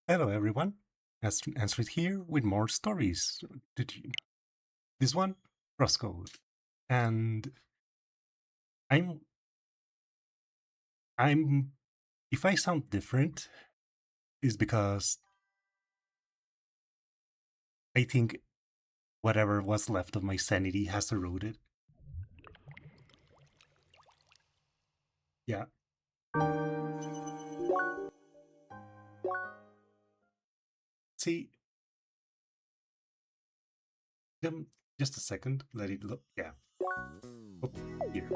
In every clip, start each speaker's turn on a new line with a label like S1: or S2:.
S1: Hello everyone, Astrid here with more stories to you. This one, Crosscode. And I'm I'm if I sound different is because I think whatever was left of my sanity has eroded. Yeah. See, um, just a second, let it look. Yeah. Oh, here.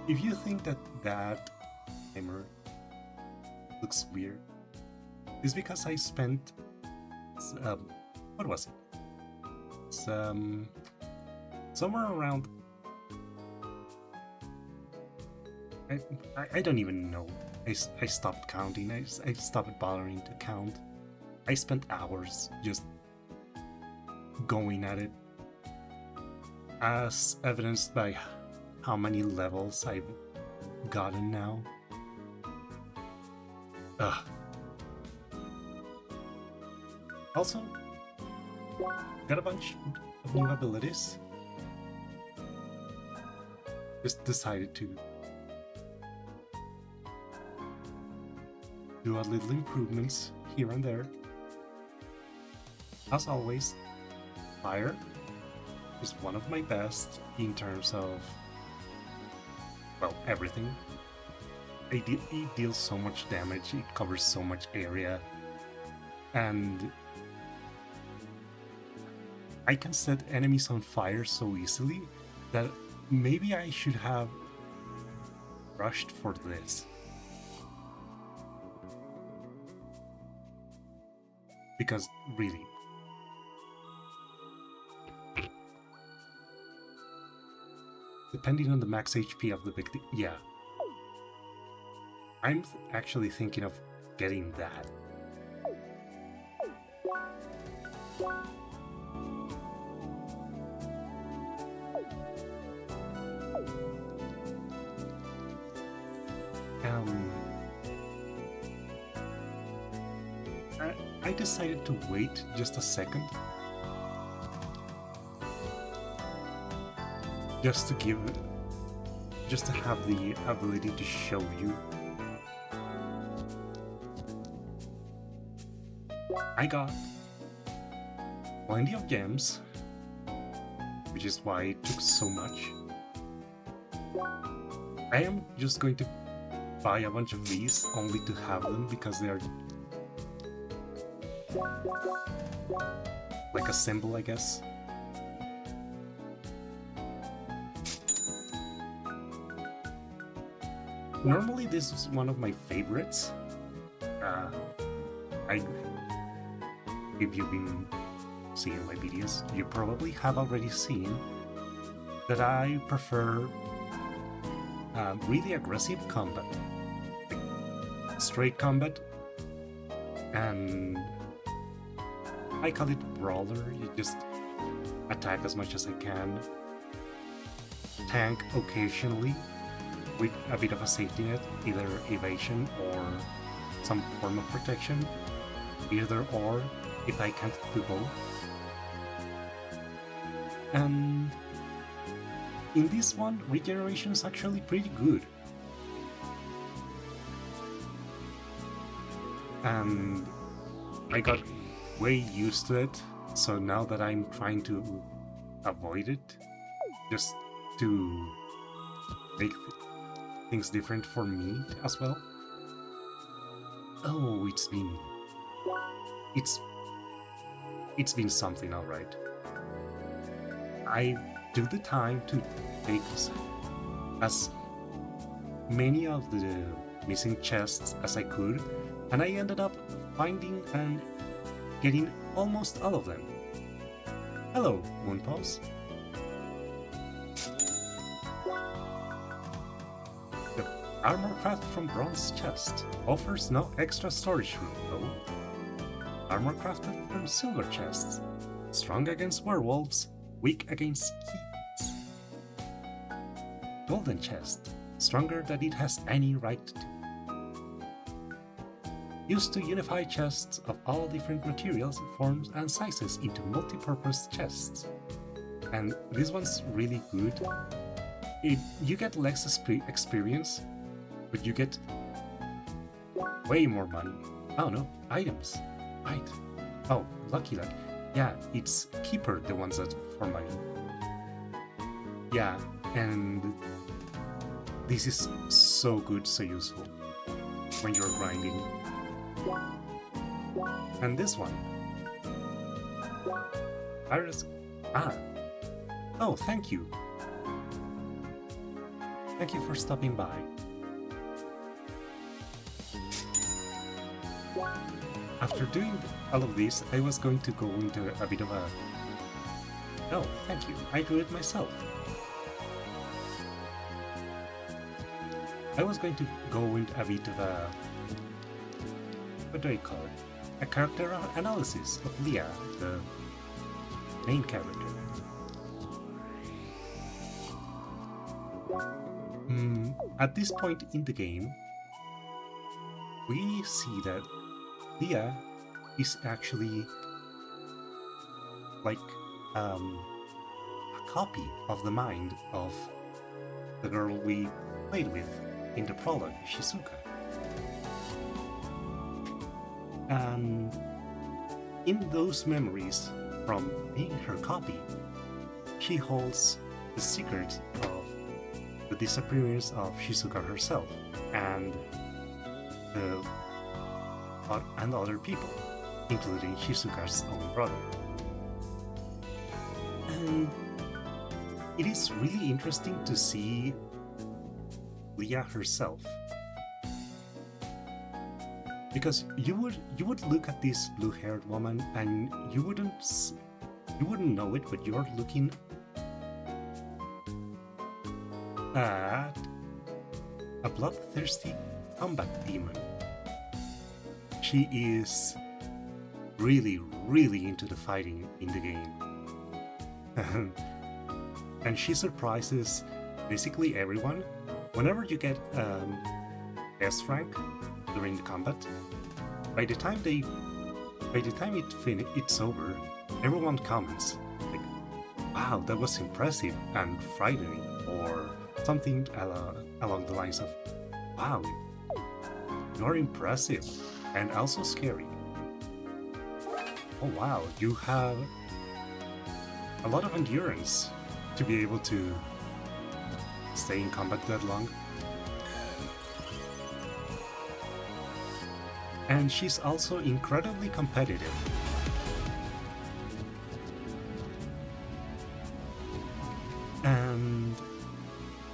S1: If you think that timer looks weird, it's because I spent what was it? It's, somewhere around I don't even know. I stopped counting. I stopped bothering to count. I spent hours just going at it, as evidenced by how many levels I've gotten now. Ugh. Also, got a bunch of new abilities. Just decided to do a little improvements here and there. As always, fire is one of my best in terms of, well, everything. It deals so much damage, it covers so much area, and I can set enemies on fire so easily that maybe I should have rushed for this. Because really, depending on the max HP of the victim, yeah. I'm actually thinking of getting that. I decided to wait just a second, just to have the ability to show you. I got plenty of gems, which is why it took so much. I am just going to buy a bunch of these only to have them because they are like a symbol, I guess. Normally this is one of my favorites. If you've been seeing my videos, you probably have already seen that I prefer really aggressive combat, like straight combat, and I call it brawler. You just attack as much as I can, tank occasionally with a bit of a safety net, either evasion or some form of protection, either or if I can't do both. And in this one, regeneration is actually pretty good. And I got way used to it, so now that I'm trying to avoid it, just to make things different for me as well. Oh, it's been something, all right. I took the time to take as many of the missing chests as I could, and I ended up finding and getting almost all of them. Hello, Moonpaws. The armor craft from bronze chest offers no extra storage room, though. Armor crafted from silver chests, strong against werewolves, weak against keys. Golden chest, stronger than it has any right to. Used to unify chests of all different materials, forms, and sizes into multi-purpose chests. And this one's really good. You get less experience, but you get way more money. Oh no, items. Right. Oh, lucky luck. Yeah, it's Keeper, the ones that for money. Yeah, and this is so good, so useful when you're grinding. And this one. Iris. Ah. Oh, thank you. Thank you for stopping by. After doing all of this, I was going to go into a bit of a... No, thank you. I do it myself. I was going to go into a bit of a... What do I call it? A character analysis of Leah, the main character. At this point in the game, we see that Leah is actually like a copy of the mind of the girl we played with in the prologue, Shizuka. And in those memories from being her copy, she holds the secret of the disappearance of Shizuka herself and other people, including Shizuka's own brother. And it is really interesting to see Leah herself, because you would look at this blue-haired woman and you wouldn't know it, but you're looking at a bloodthirsty combat demon. She is really, really into the fighting in the game. And she surprises basically everyone. Whenever you get S rank during the combat, by the time it's over, everyone comments like, "Wow, that was impressive and frightening," or something along the lines of, "Wow, you're impressive and also scary. Oh wow, you have a lot of endurance to be able to stay in combat that long." And she's also incredibly competitive. And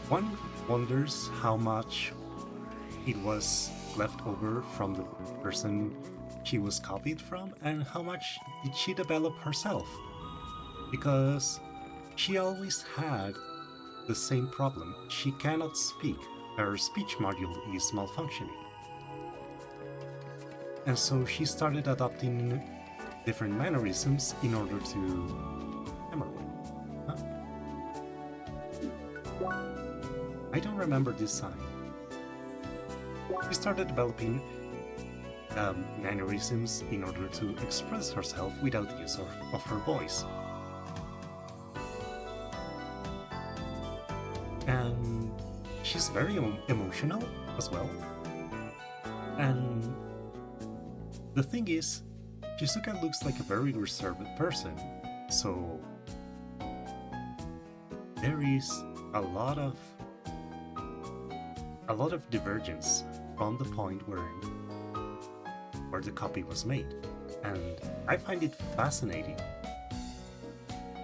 S1: one wonders how much it was left over from the person she was copied from, and how much did she develop herself, because she always had the same problem. She cannot speak. Her speech module is malfunctioning. And so she started adopting different mannerisms in order to memorize. Huh? I don't remember this sign. She started developing mannerisms in order to express herself without the use of her voice. And she's very emotional as well. And the thing is, Shizuka looks like a very reserved person, so there is a lot of divergence from the point where the copy was made, and I find it fascinating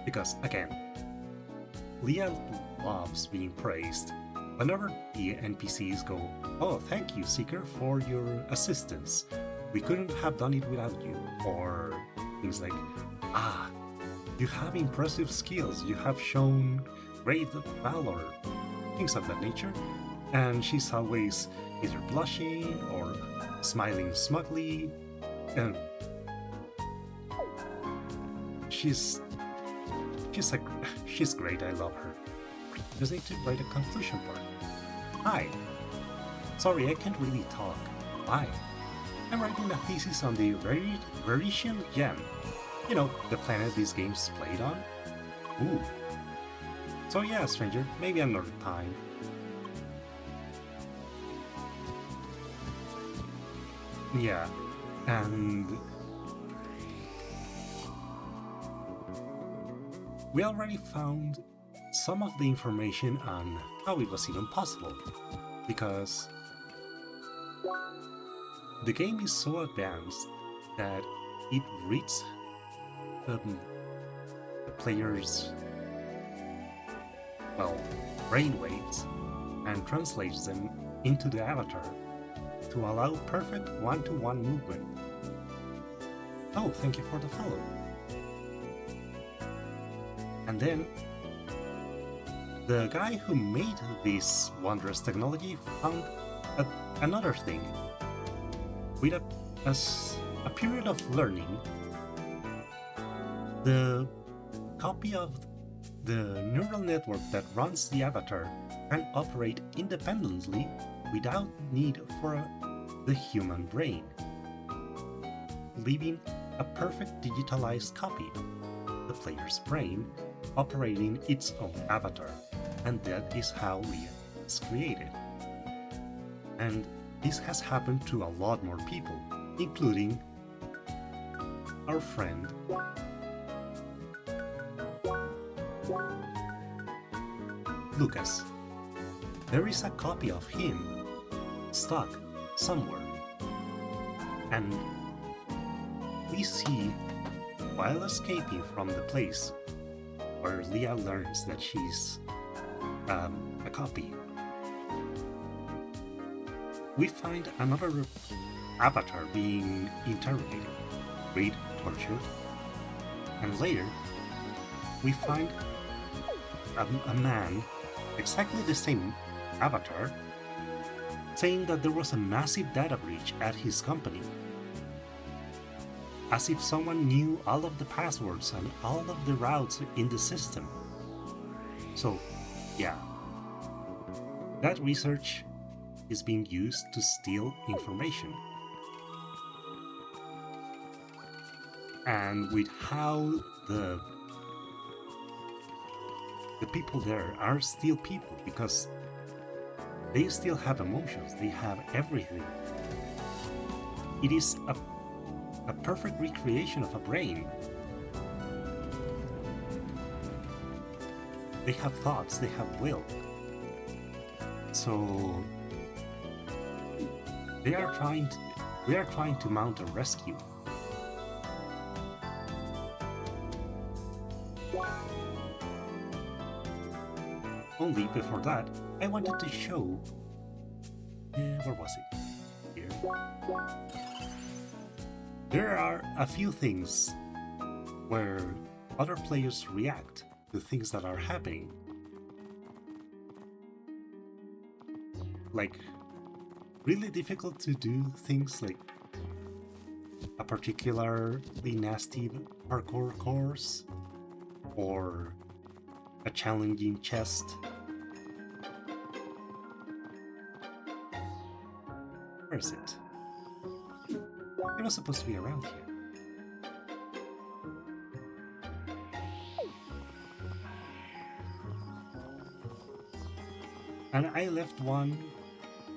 S1: because, again, Leah loves being praised. Whenever the NPCs go, "Oh, thank you, Seeker, for your assistance. We couldn't have done it without you," or things like, "Ah, you have impressive skills, you have shown great valor," things of that nature, and she's always either blushing or smiling smugly, and she's great. I love her. Just need to write a conclusion part. Hi. Sorry, I can't really talk. Why? I'm writing a thesis on the Veritian gem. You know, the planet these games played on? Ooh. So yeah, stranger, maybe another time. Yeah, and we already found some of the information on how it was even possible, because the game is so advanced that it reads the player's, well, brainwaves and translates them into the avatar to allow perfect one-to-one movement. Oh, thank you for the follow. And then, the guy who made this wondrous technology found another thing. With a period of learning, the copy of the neural network that runs the avatar can operate independently without need for the human brain, leaving a perfect digitalized copy, the player's brain, operating its own avatar, and that is how Leah is created. And this has happened to a lot more people, including our friend Lucas. There is a copy of him stuck somewhere, and we see, while escaping from the place where Leah learns that she's a copy, we find another avatar being interrogated, raped, tortured, and later we find a man, exactly the same avatar, saying that there was a massive data breach at his company, as if someone knew all of the passwords and all of the routes in the system. So, yeah, that research is being used to steal information. And with how the people there are still people, because they still have emotions, they have everything. It is a perfect recreation of a brain. They have thoughts, they have will. So we are trying to mount a rescue. Only before that, I wanted to show. Where was it? Here. There are a few things where other players react to things that are happening. Like, really difficult to do things like a particularly nasty parkour course, or a challenging chest. Where is it? It was supposed to be around here. And I left one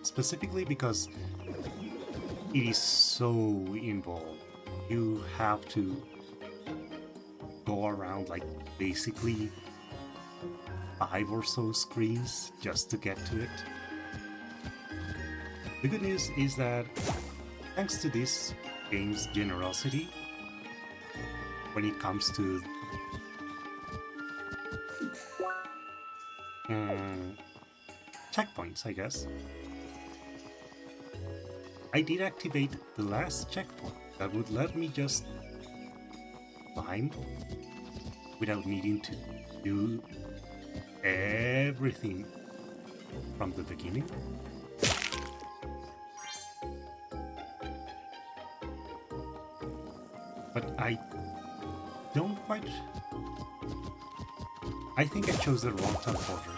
S1: specifically because it is so involved. You have to go around like basically 5 or so screens just to get to it. The good news is that thanks to this game's generosity, when it comes to checkpoints, I guess, I did activate the last checkpoint that would let me just climb without needing to do everything from the beginning. But I don't quite... I think I chose the wrong teleporter.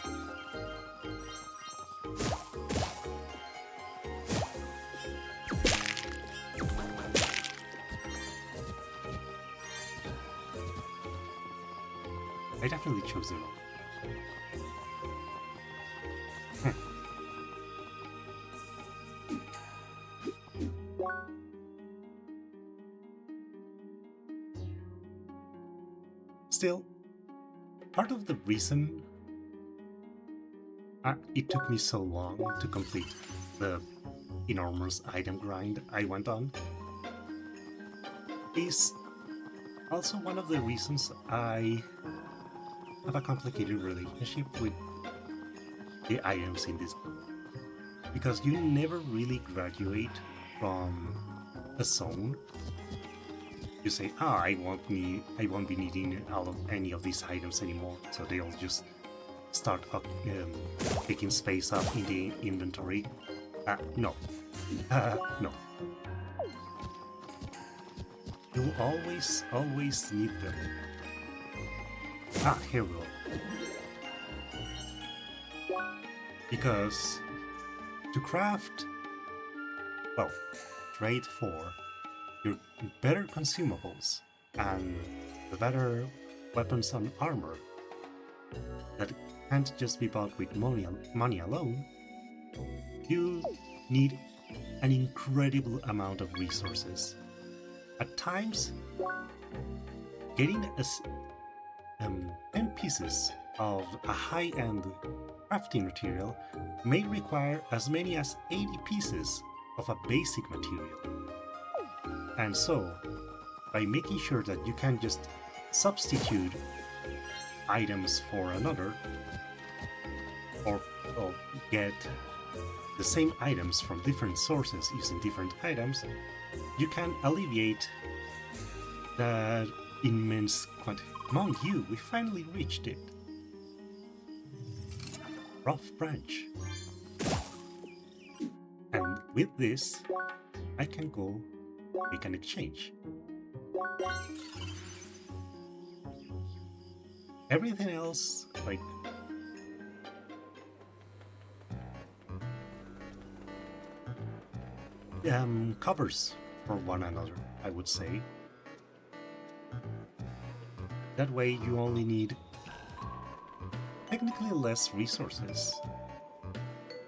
S1: I definitely chose the wrong. Still, part of the reason it took me so long to complete the enormous item grind I went on is also one of the reasons I have a complicated relationship with the items in this game. Because you never really graduate from a zone. You say, I won't be needing any of these items anymore, so they'll just start taking space up in the inventory. No. No. You'll always need them. Here we go. Because to craft, well, trade for your better consumables and the better weapons and armor that can't just be bought with money alone, you need an incredible amount of resources. At times, getting 10 pieces of a high-end crafting material may require as many as 80 pieces of a basic material. And so, by making sure that you can just substitute items for another, or get the same items from different sources using different items, you can alleviate that immense quantity. Among you, we finally reached it. Rough branch. And with this, I can go make an exchange. Everything else, like covers for one another, I would say. That way you only need technically less resources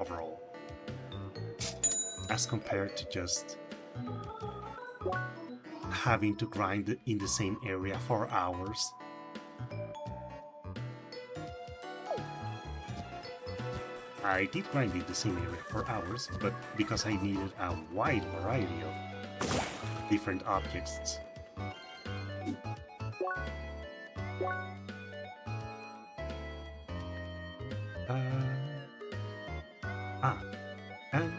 S1: overall, as compared to just having to grind in the same area for hours. I did grind in the same area for hours, but because I needed a wide variety of different objects. And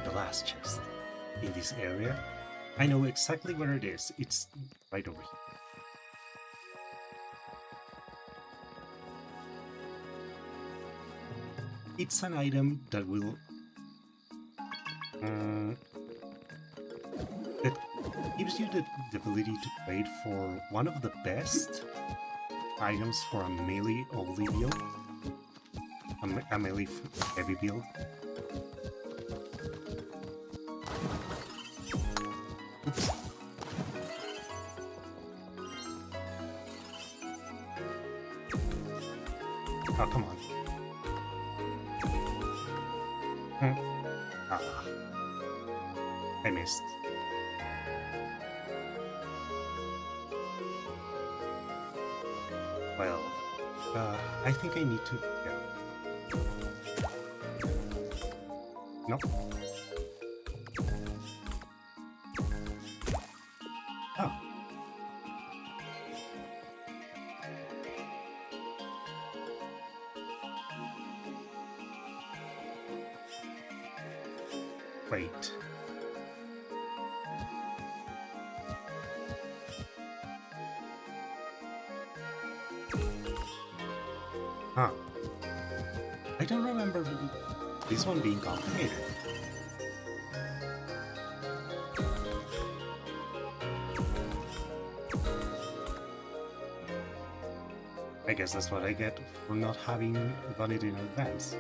S1: the last chest in this area. I know exactly where it is. It's right over here. It's an item that will that gives you the ability to trade for one of the best items for a melee only build, a melee heavy build. Oops. Oh, come on. I missed. Well, I think I need to... Yeah. Nope. Oh. Wait. Huh. I don't remember this one being complicated. I guess that's what I get for not having done it in advance,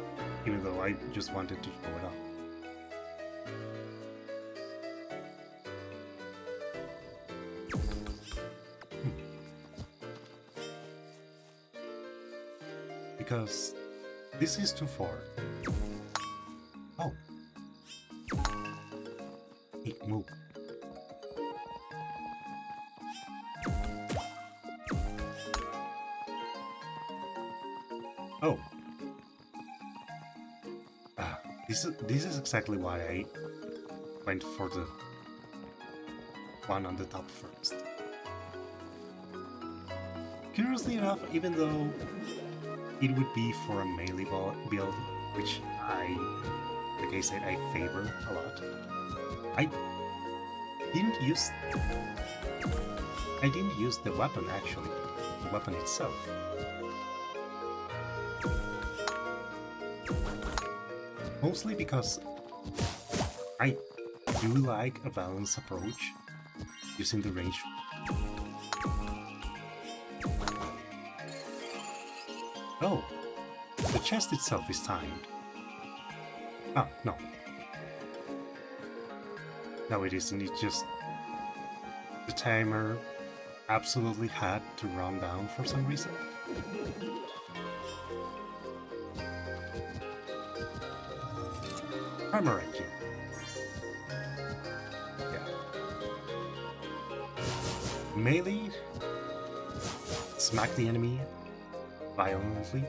S1: even though I just wanted to show it off. because this is too far. Oh. It moved. Oh. This is exactly why I went for the one on the top first. Curiously enough, even though it would be for a melee build, which like I said, I favor a lot, I didn't use the weapon actually, the weapon itself. Mostly because I do like a balanced approach using the range. Oh, the chest itself is timed. Ah, no. No, it isn't. It's just the timer absolutely had to run down for some reason. Armor engine. Yeah. Melee. Smack the enemy violently.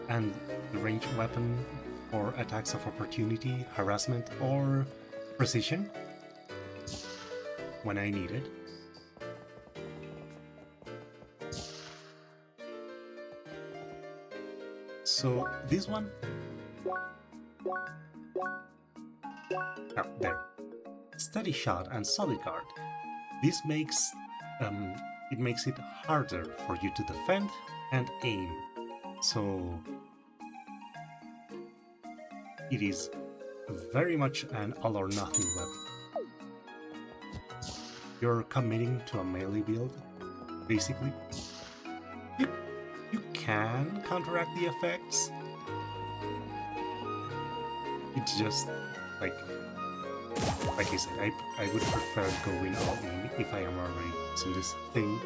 S1: And the ranged weapon for attacks of opportunity, harassment, or precision when I need it. So this one. Oh, there. Steady shot and solid guard. This makes it harder for you to defend and aim. So it is very much an all or nothing weapon. You're committing to a melee build, basically. You can counteract the effects. It's just like I said, I would prefer going all in if I am already using this thing.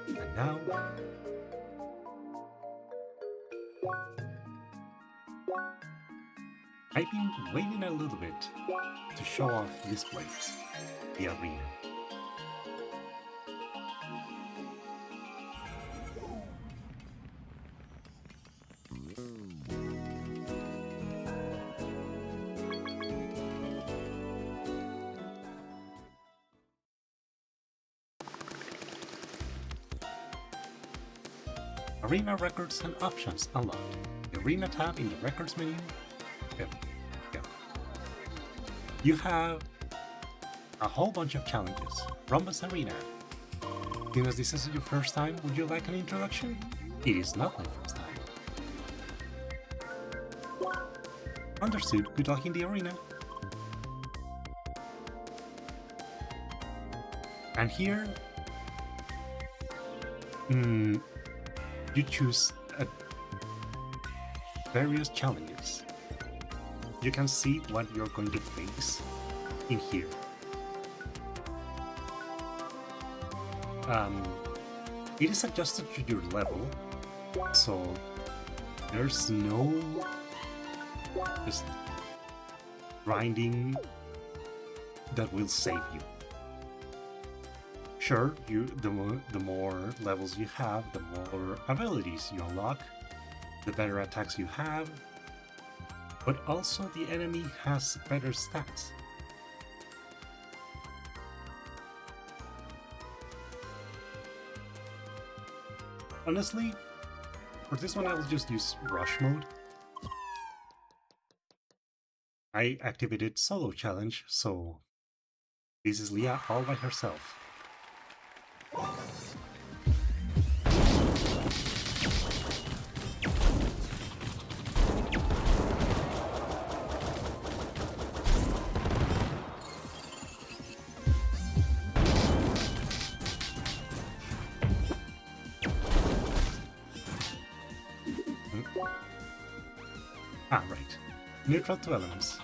S1: And now I've been waiting a little bit to show off this place, the arena. Arena records and options unlocked. The Arena tab in the records menu. Yep. You have a whole bunch of challenges. Rhombus Arena. Seeing as this is your first time, would you like an introduction? It is not my first time. Understood. Good luck in the arena. And here, you choose various challenges. You can see what you're going to face in here. It is adjusted to your level, so there's no just grinding that will save you. Sure, the more levels you have, the more abilities you unlock, the better attacks you have, but also the enemy has better stats. Honestly, for this one I will just use rush mode. I activated solo challenge, so this is Leah all by herself. Ah, right. Neutral to elements.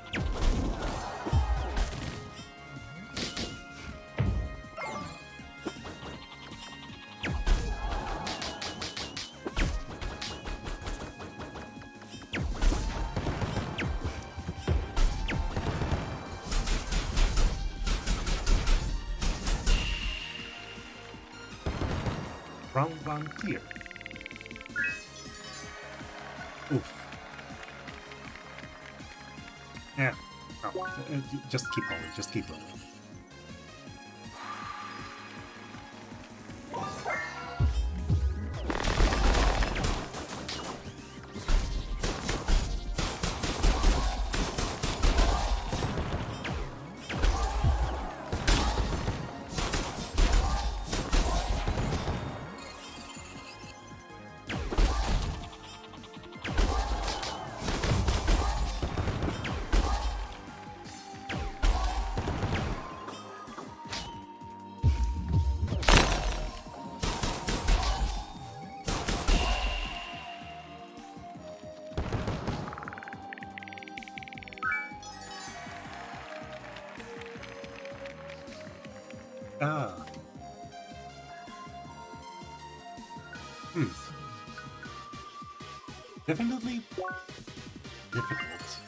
S1: Round clear. Oof. Yeah. No, just keep going. Just keep going. Ah. Definitely difficult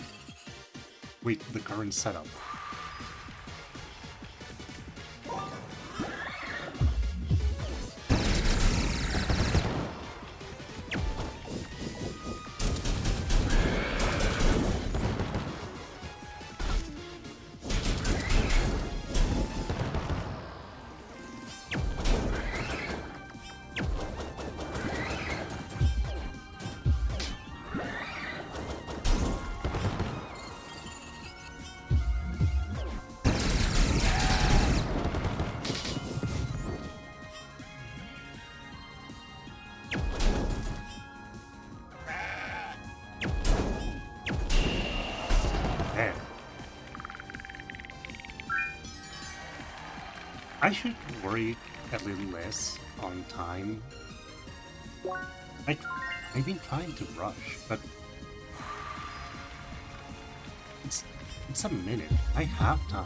S1: with the current setup. I should worry a little less on time. I've been trying to rush, but it's a minute. I have time.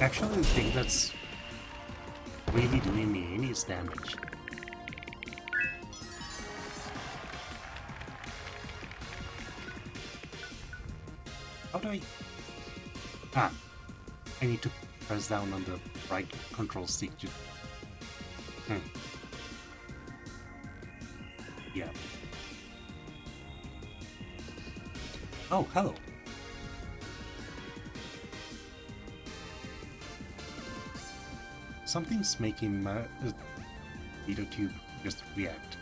S1: Actually, the thing that's really doing me in is damage. How do I... Ah, I need to press down on the right control stick to... Yeah. Oh, hello. Something's making my video tube just react.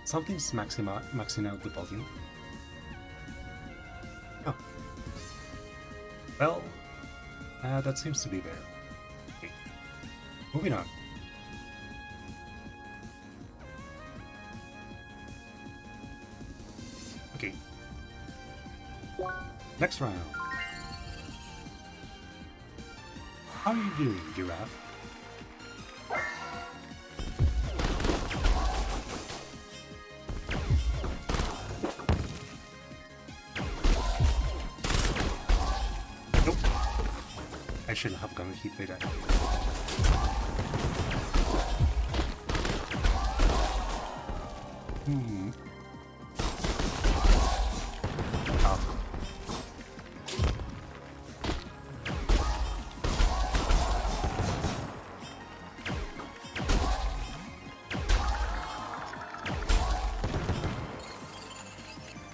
S1: Something's maxing out the volume. Oh. Well, that seems to be there. Okay. Moving on. Okay. Next round. How are you doing, Giraffe? Nope. I shouldn't have gone hit by that.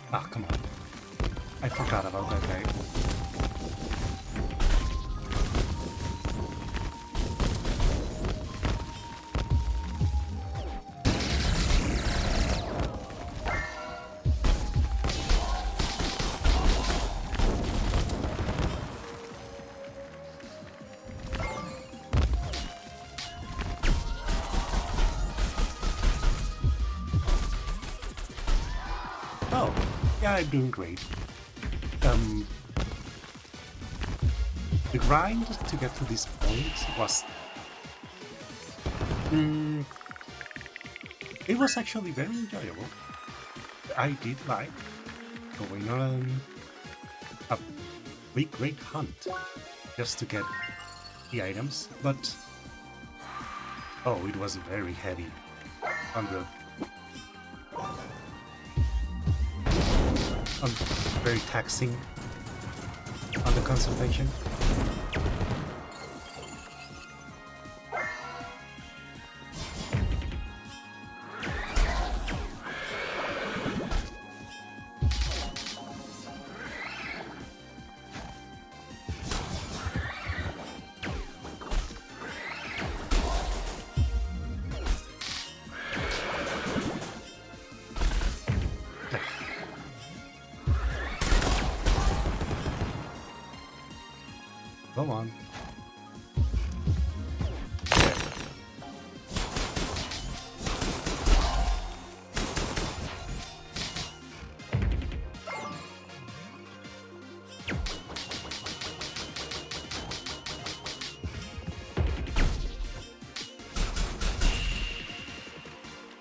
S1: Ah, come on. I forgot about that guy. Oh, yeah, I'm doing great. The grind to get to this point was... it was actually very enjoyable. I did like going on a big great hunt just to get the items, but oh, it was very heavy on the very taxing on the concentration. Go on.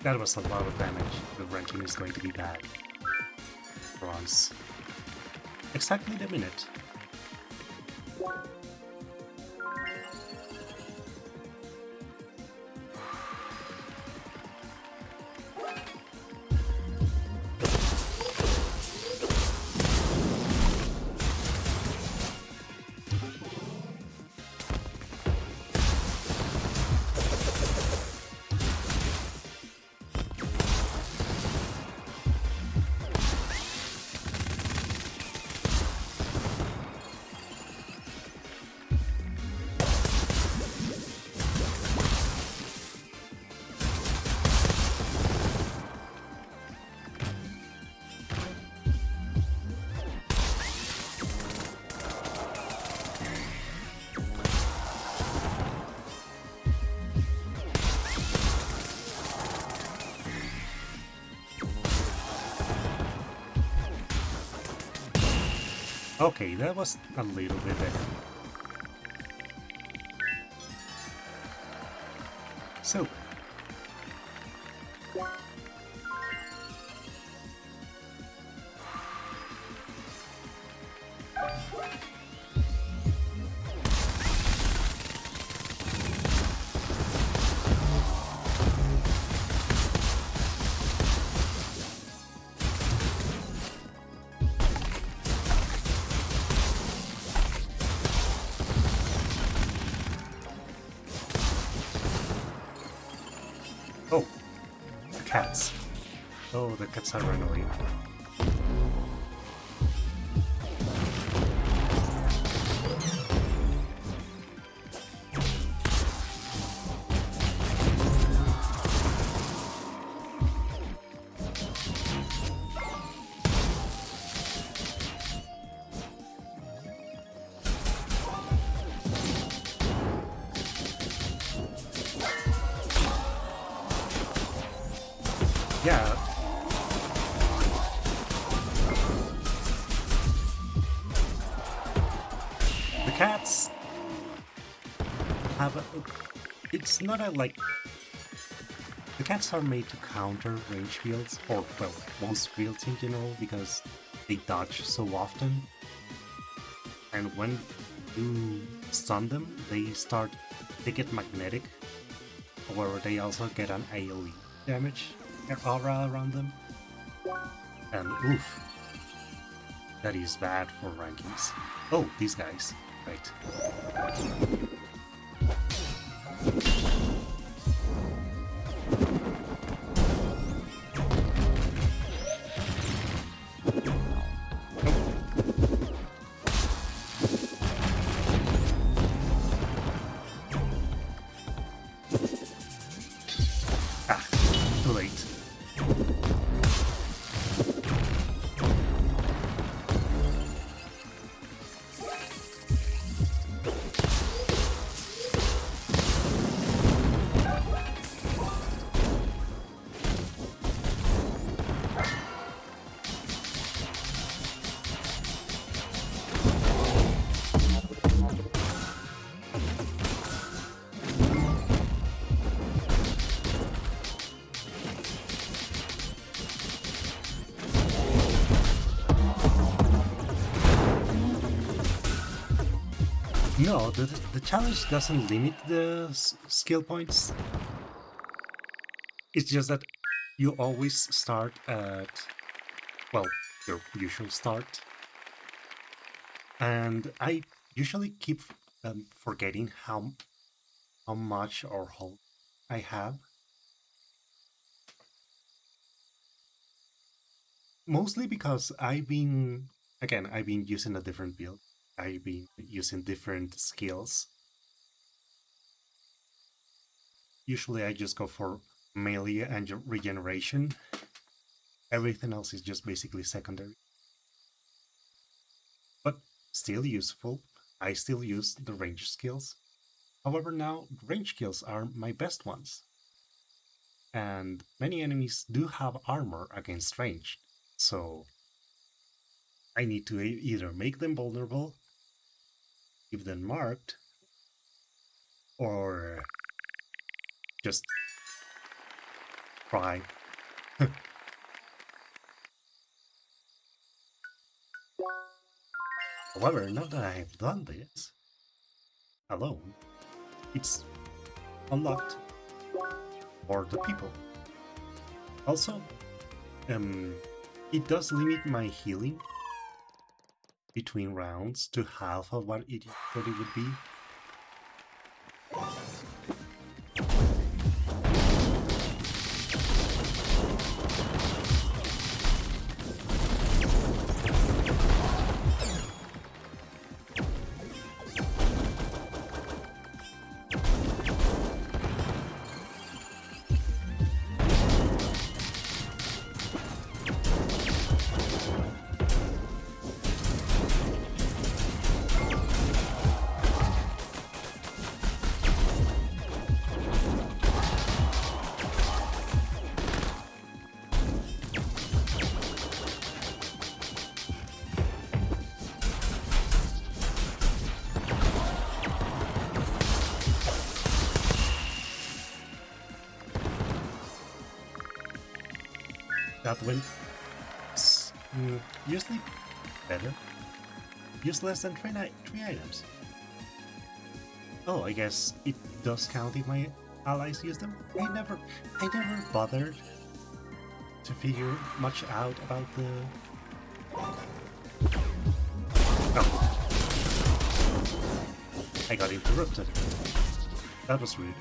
S1: That was a lot of damage. The ranking is going to be bad. Bronze. Exactly the minute. Okay, that was a little bit better. So, oh, the cats. Oh, the cats are annoying. Yeah. The cats have a... It's not a, like... The cats are made to counter range fields, or, well, most fields in general, because they dodge so often. And when you stun them, they get magnetic, or they also get an AoE damage aura around them. And oof, that is bad for rankings. Oh, these guys, right. Ah, too late. No, the challenge doesn't limit the skill points. It's just that you always start at, well, your usual start. And I usually keep forgetting how much or how I have. Mostly because I've been using a different build. I've been using different skills. Usually I just go for melee and regeneration. Everything else is just basically secondary. But still useful. I still use the range skills. However, now range skills are my best ones. And many enemies do have armor against range. So I need to either make them vulnerable, keep them marked, or just try. However, now that I have done this alone, it's unlocked for the people. Also, it does limit my healing between rounds to half of what it usually would be. That went usually better. Use less than three items. Oh, I guess it does count if my allies use them. I never bothered to figure much out about the. Oh. I got interrupted. That was rude.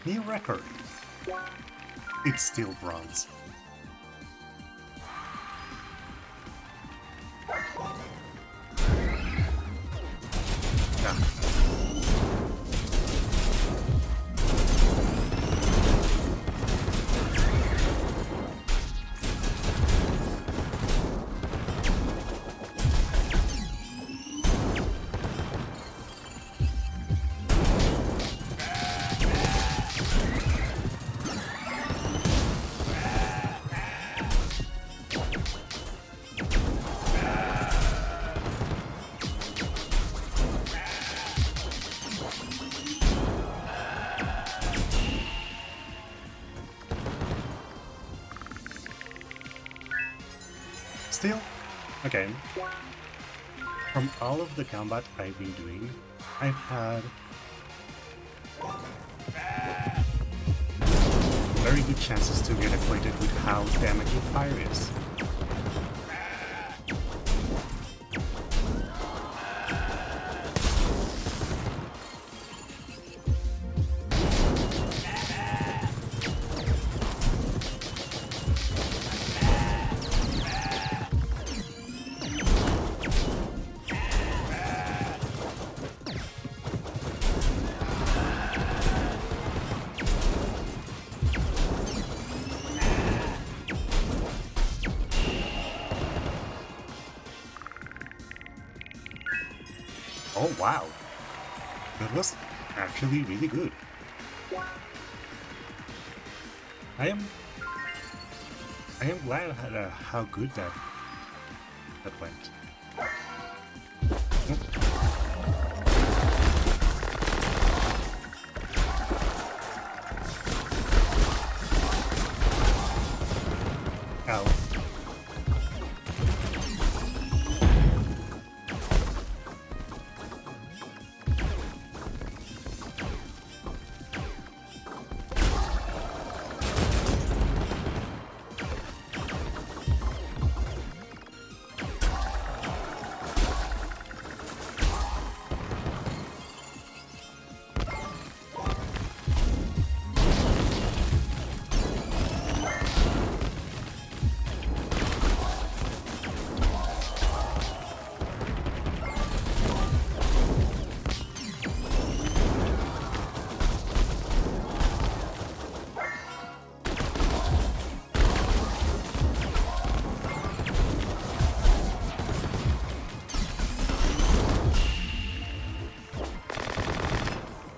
S1: New record. It's still bronze. Still, again, from all of the combat I've been doing, I've had very good chances to get acquainted with how damaging fire is. Oh wow, that was actually really good. I am I am glad at how good that went. Ow.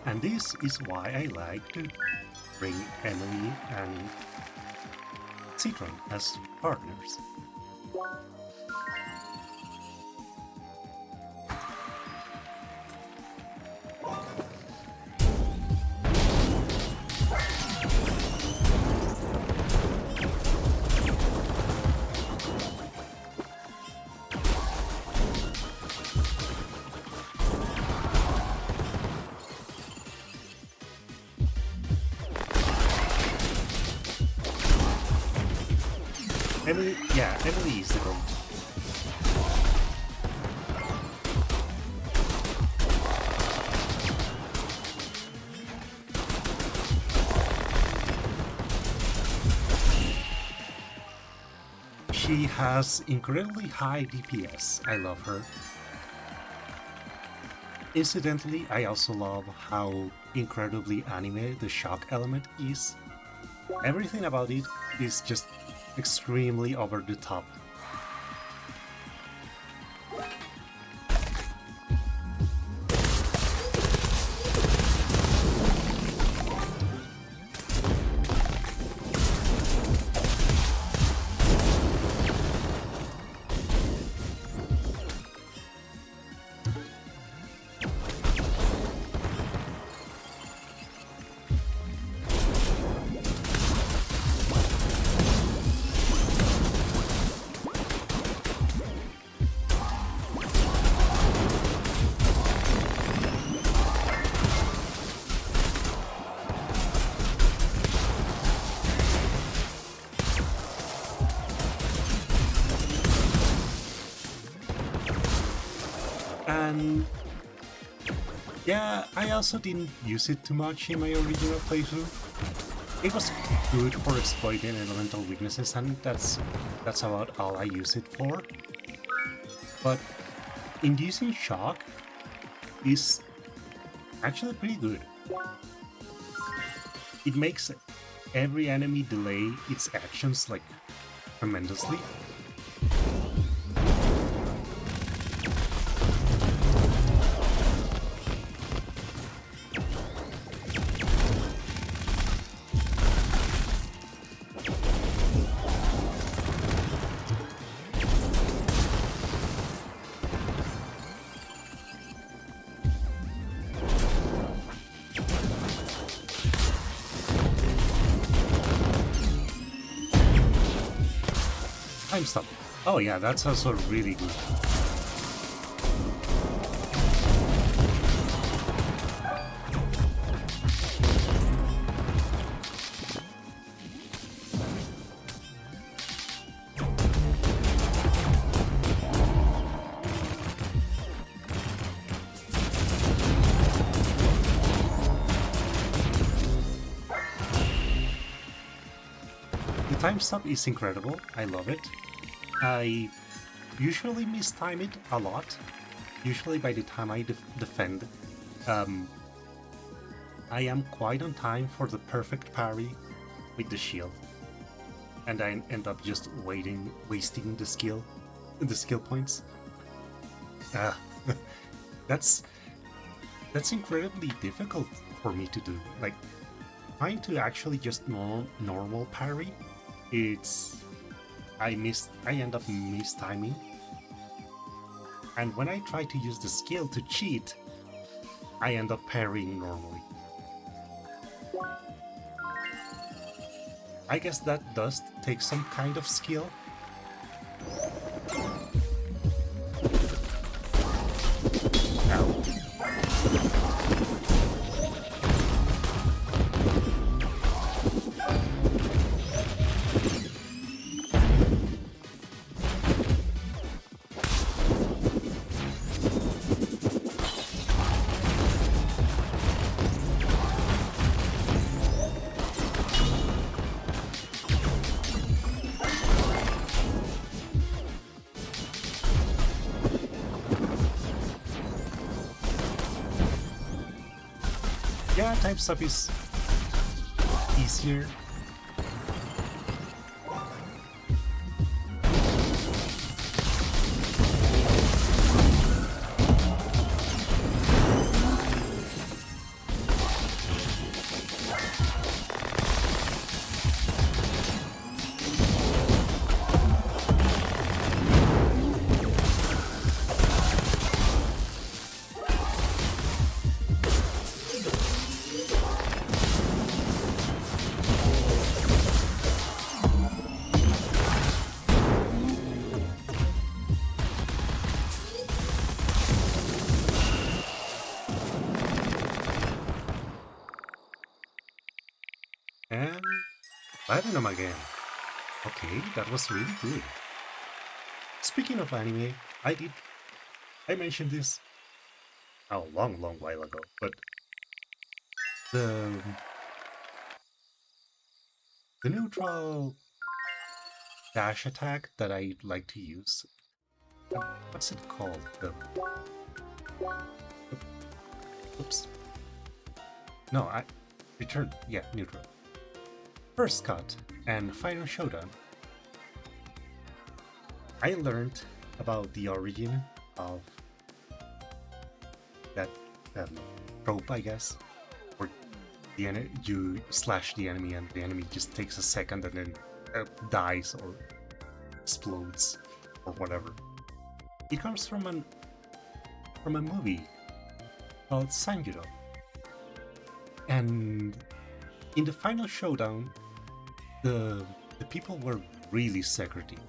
S1: And this is why I like to bring Emily and Citron as partners. Emily is the goat. She has incredibly high DPS. I love her. Incidentally, I also love how incredibly anime the shock element is. Everything about it is just extremely over the top. And yeah, I also didn't use it too much in my original playthrough. It was good for exploiting elemental weaknesses, and that's about all I use it for. But inducing shock is actually pretty good. It makes every enemy delay its actions like tremendously. Time stop. Oh yeah, that's also really good. The time stop is incredible. I love it. I usually mistime it a lot. Usually by the time I defend, I am quite on time for the perfect parry with the shield. And I end up just wasting the skill points. That's That's incredibly difficult for me to do. Like, trying to actually just normal parry, it's I end up mistiming, and when I try to use the skill to cheat, I end up parrying normally. I guess that does take some kind of skill. Ow. Yeah, type stuff is easier. And platinum again. Okay, that was really good. Speaking of anime, I mentioned this a long while ago, but the the neutral dash attack that I like to use, what's it called? Oops. No, I return. Yeah, neutral. First cut and final showdown. I learned about the origin of that trope, I guess, where you slash the enemy and the enemy just takes a second and then dies or explodes or whatever. It comes from a movie called Sanjuro, and in the final showdown, the people were really secretive.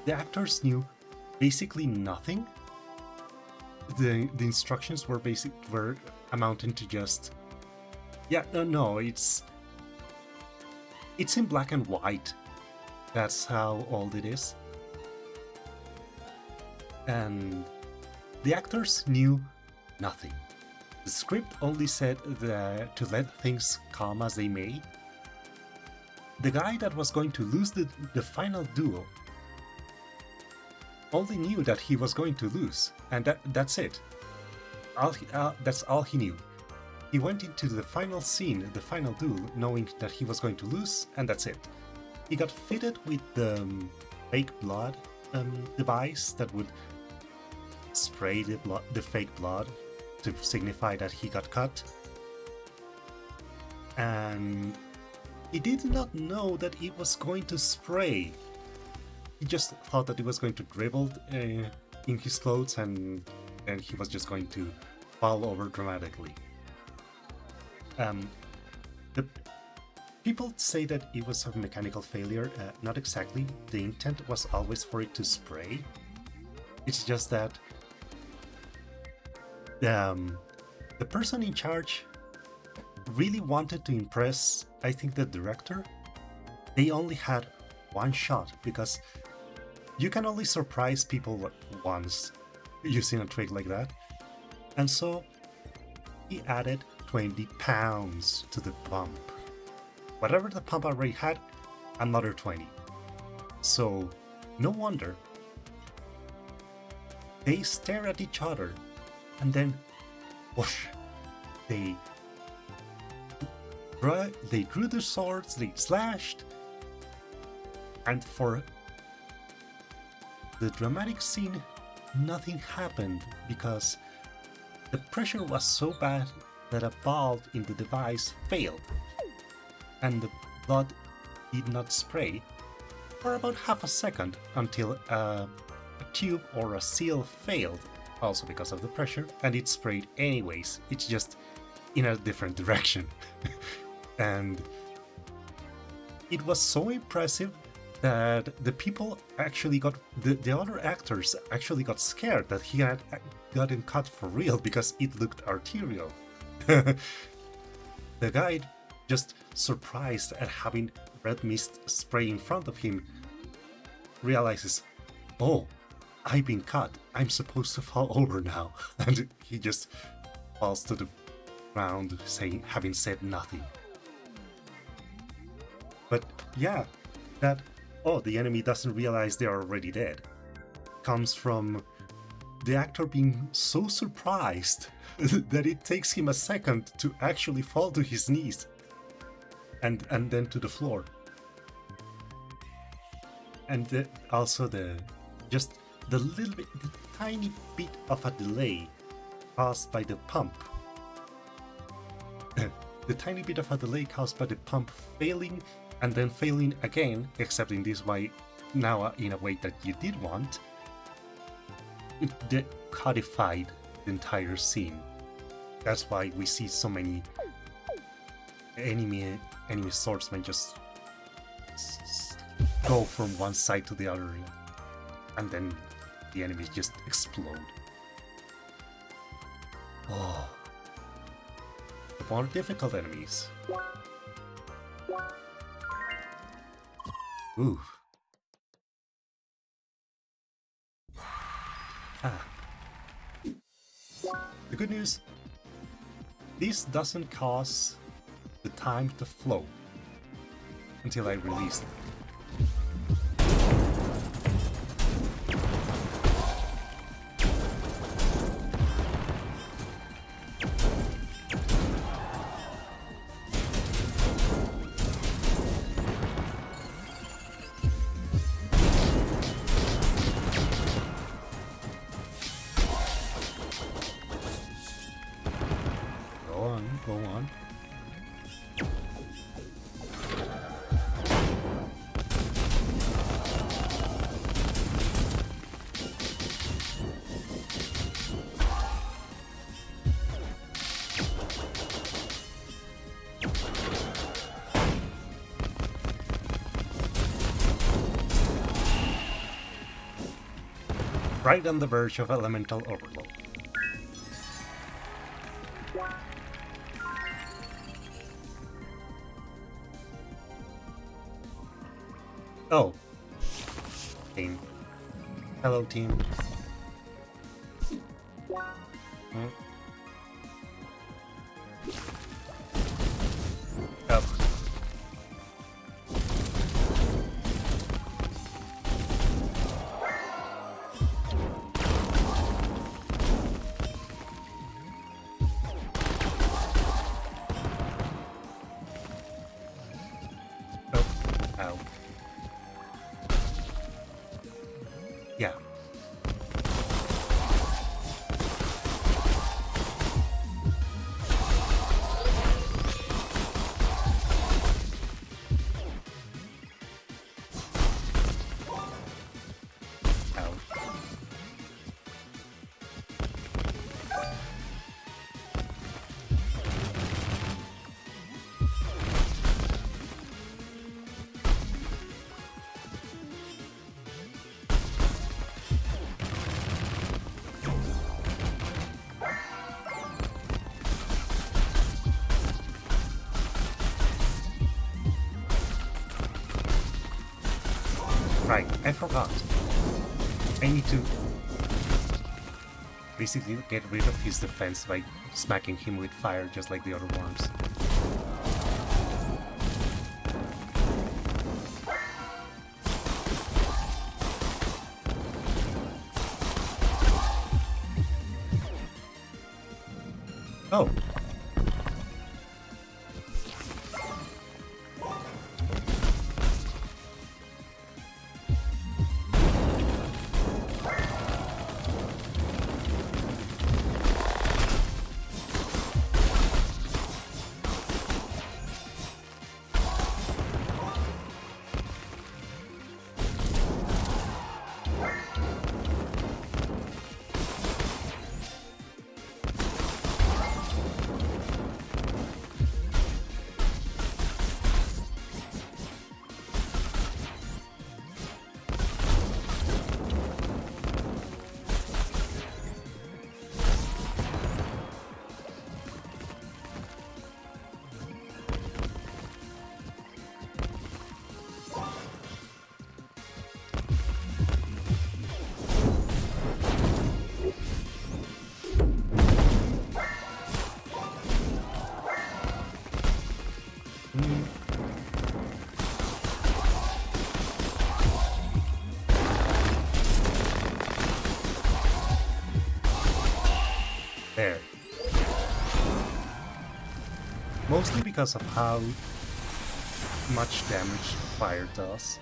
S1: The actors knew basically nothing. The instructions were amounting to just no, it's in black and white. That's how old it is. And the actors knew nothing. The script only said that to let things come as they may. The guy that was going to lose the final duel only knew that he was going to lose, and that's it. That's all he knew. He went into the final scene, the final duel, knowing that he was going to lose, and that's it. He got fitted with the fake blood device that would spray the fake blood to signify that he got cut. And he did not know that it was going to spray. He just thought that it was going to dribble in his clothes and he was just going to fall over dramatically. The people say that it was a mechanical failure. Not exactly. The intent was always for it to spray. It's just that the person in charge really wanted to impress, I think, the director. They only had one shot because you can only surprise people once using a trick like that. And so he added 20 pounds to the pump. Whatever the pump already had, another 20. So no wonder they stare at each other and then whoosh, they drew their swords, they slashed, and for the dramatic scene, nothing happened because the pressure was so bad that a bulb in the device failed, and the blood did not spray for about half a second until a tube or a seal failed, also because of the pressure, and it sprayed anyways. It's just in a different direction. And it was so impressive that the people actually got, the other actors actually got scared that he had gotten cut for real because it looked arterial. The guy, just surprised at having red mist spray in front of him, realizes, oh, I've been cut, I'm supposed to fall over now. And he just falls to the ground, having said nothing. But yeah, that, oh, the enemy doesn't realize they're already dead, comes from the actor being so surprised that it takes him a second to actually fall to his knees and then to the floor. And also the tiny bit of a delay caused by the pump. The tiny bit of a delay caused by the pump failing and then failing again, except in this way, now in a way that you did want, it codified the entire scene. That's why we see so many enemy swordsmen just go from one side to the other, and then the enemies just explode. Oh, the more difficult enemies. Ooh. Ah. The good news, this doesn't cause the time to flow until I release it. Go on. Right on the verge of elemental overload. Oh. Team. Hello, team. Hmm. Oh. Ow. Yeah. Ow. Right, I forgot. I need to basically get rid of his defense by smacking him with fire just like the other worms. Oh. mostly because of how much damage fire does.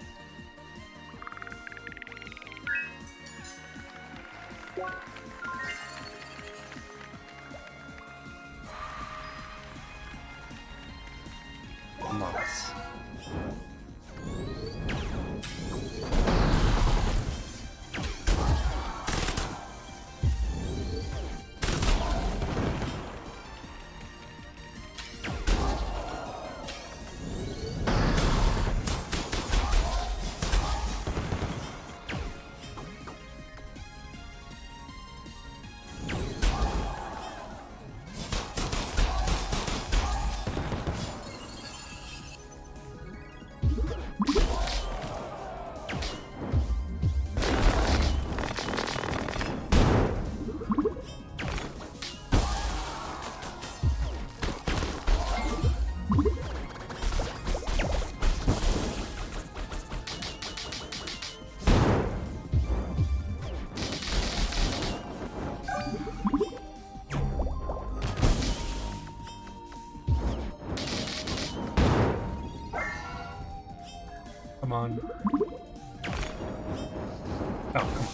S1: Nice. Come on. Oh, come on.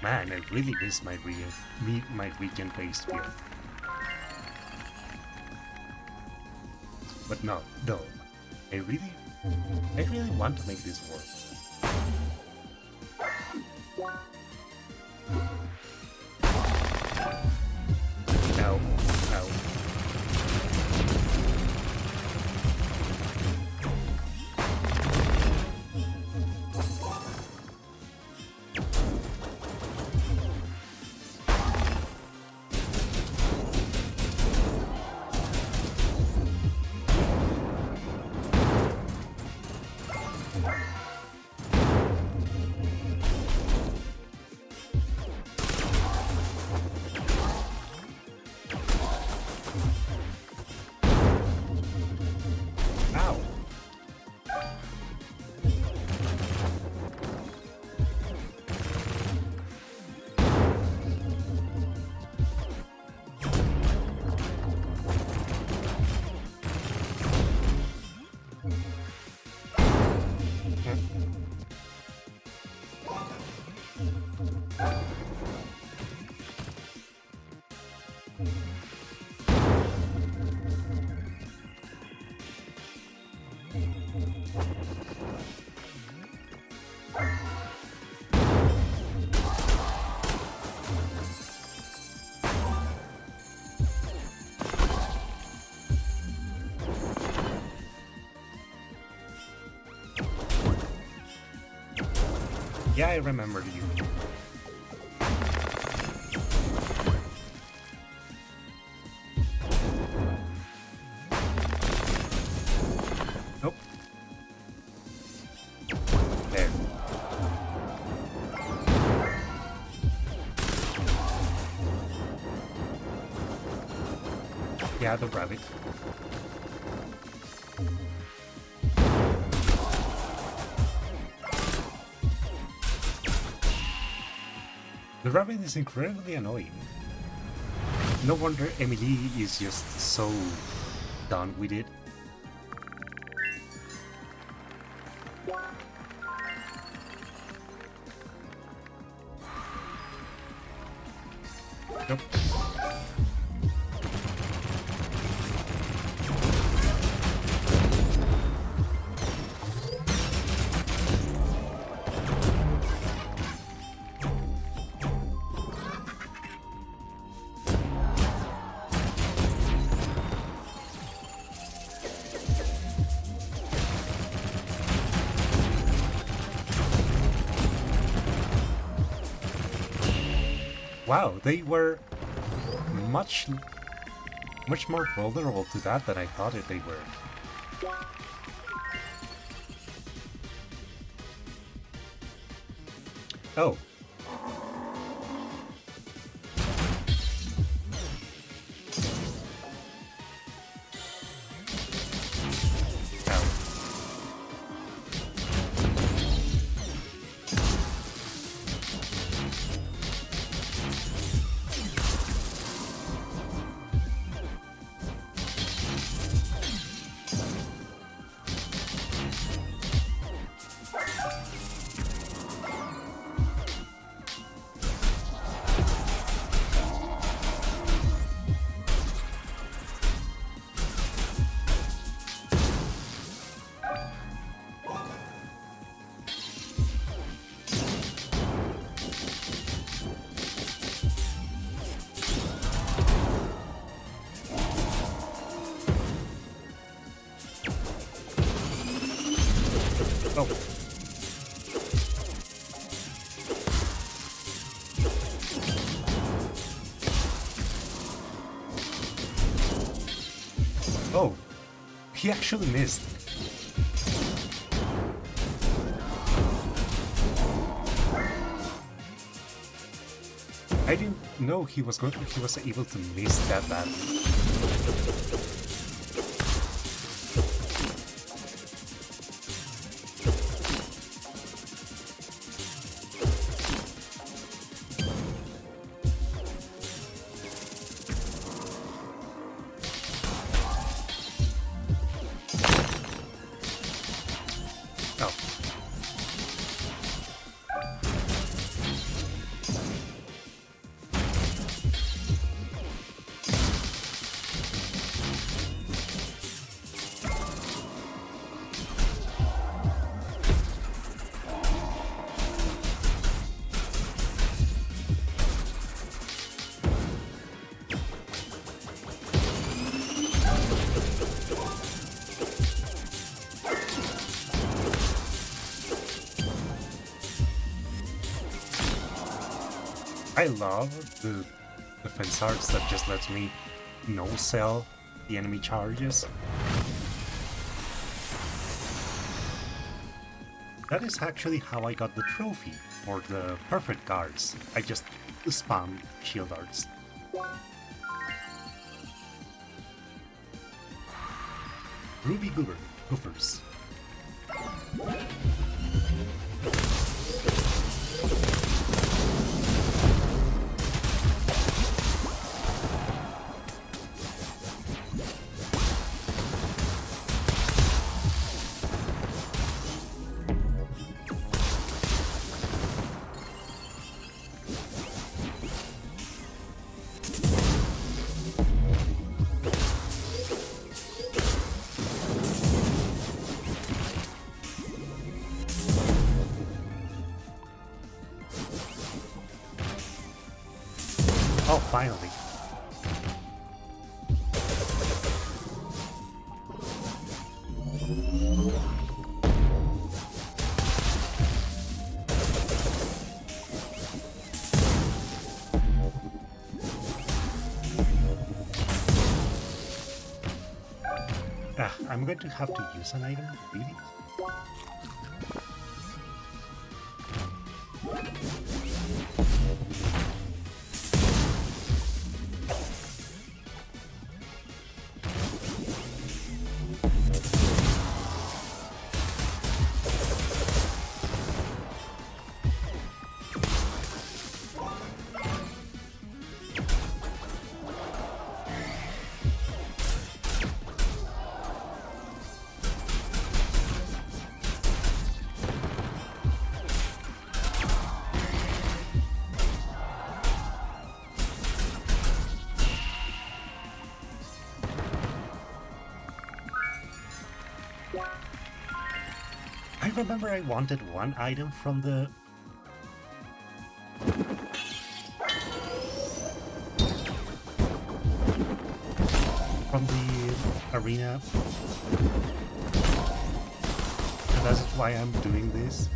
S1: Man, I really miss my regen-based build. But no, I really want to make this work. Ow, ow. Yeah, I remembered you. Nope. There. Yeah, the rabbit. The rabbit is incredibly annoying. No wonder Emily is just so done with it. Nope. Wow, they were much more vulnerable to that than I thought they were. Oh. Oh. Oh, he actually missed. I didn't know he was able to miss that badly. I love the defense arts that just lets me no-sell the enemy charges. That is actually how I got the trophy for the perfect guards. I just spam shield arts. Ruby Goofers. Oh, finally. I'm going to have to use an item, really? I remember I wanted one item from the... arena. And that's why I'm doing this.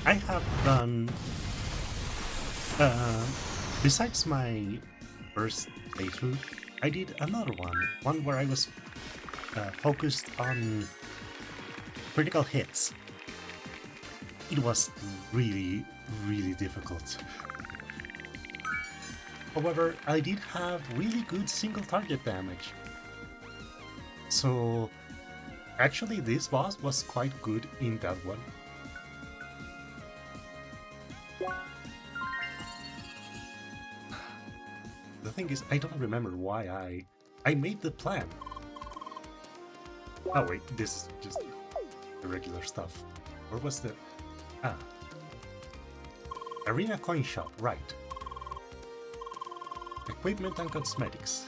S1: I have done, besides my first playthrough, I did another one where I was focused on critical hits. It was really, really difficult. However, I did have really good single target damage. So, actually this boss was quite good in that one. The thing is, I don't remember why I made the plan. Oh wait, this is just the regular stuff. Where was the... Ah. Arena coin shop, right. Equipment and cosmetics.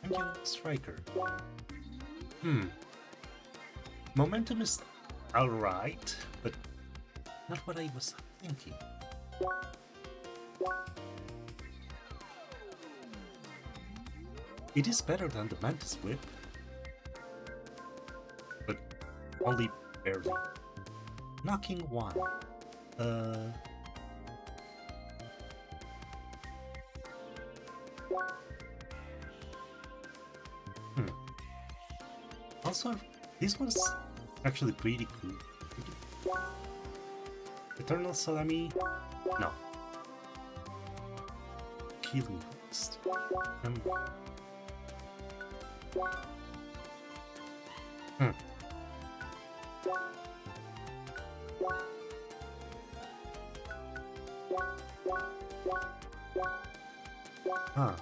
S1: Angel Striker. Momentum is alright, but not what I was thinking. It is better than the Mantis Whip, but only barely. Knocking one. Also, this one's actually pretty cool. Eternal Salami? No. Killing Beast. Huh.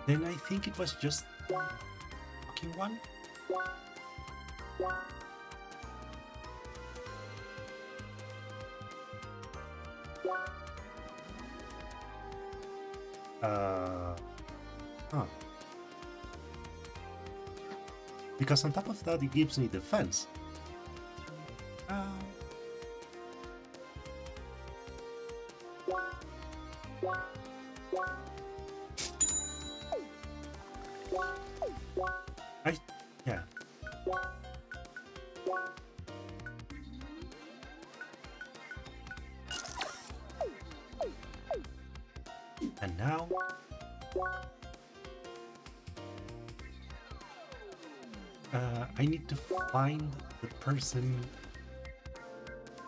S1: Then I think it was just fucking one? Huh. Because on top of that it gives me defense. Yeah. And now I need to find the person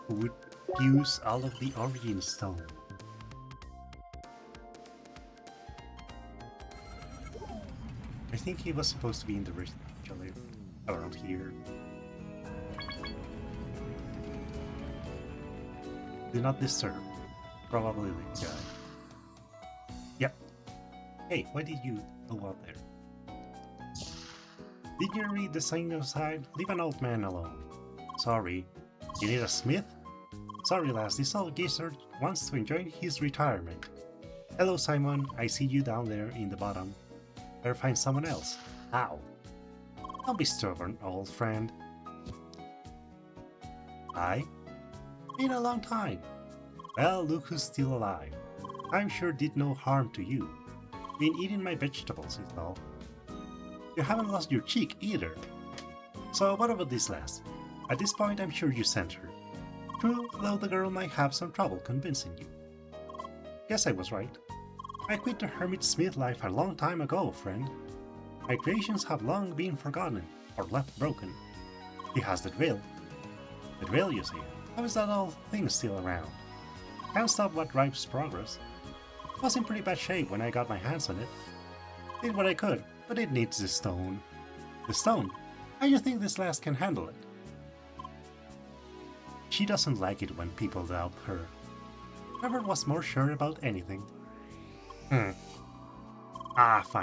S1: who would use all of the origin stone. I think he was supposed to be in the ritual around here. Do not disturb. Probably the guy. Yep. Hey, why did you go out there? Did you read the sign outside? Leave an old man alone. Sorry. You need a smith? Sorry, lass, this old geezer wants to enjoy his retirement. Hello, Simon. I see you down there in the bottom. Better find someone else. How? Don't be stubborn, old friend. I? Been a long time. Well, look who's still alive. I'm sure did no harm to you. Been eating my vegetables, is all. You haven't lost your cheek either. So what about this lass? At this point, I'm sure you sent her. True, though the girl might have some trouble convincing you. Guess I was right. I quit the hermit smith life a long time ago, friend. My creations have long been forgotten, or left broken. He has the drill. The drill, you see. How is that old thing still around? Can't stop what drives progress. Was in pretty bad shape when I got my hands on it. Did what I could, but it needs the stone. The stone? How do you think this lass can handle it? She doesn't like it when people doubt her. Never was more sure about anything. Fine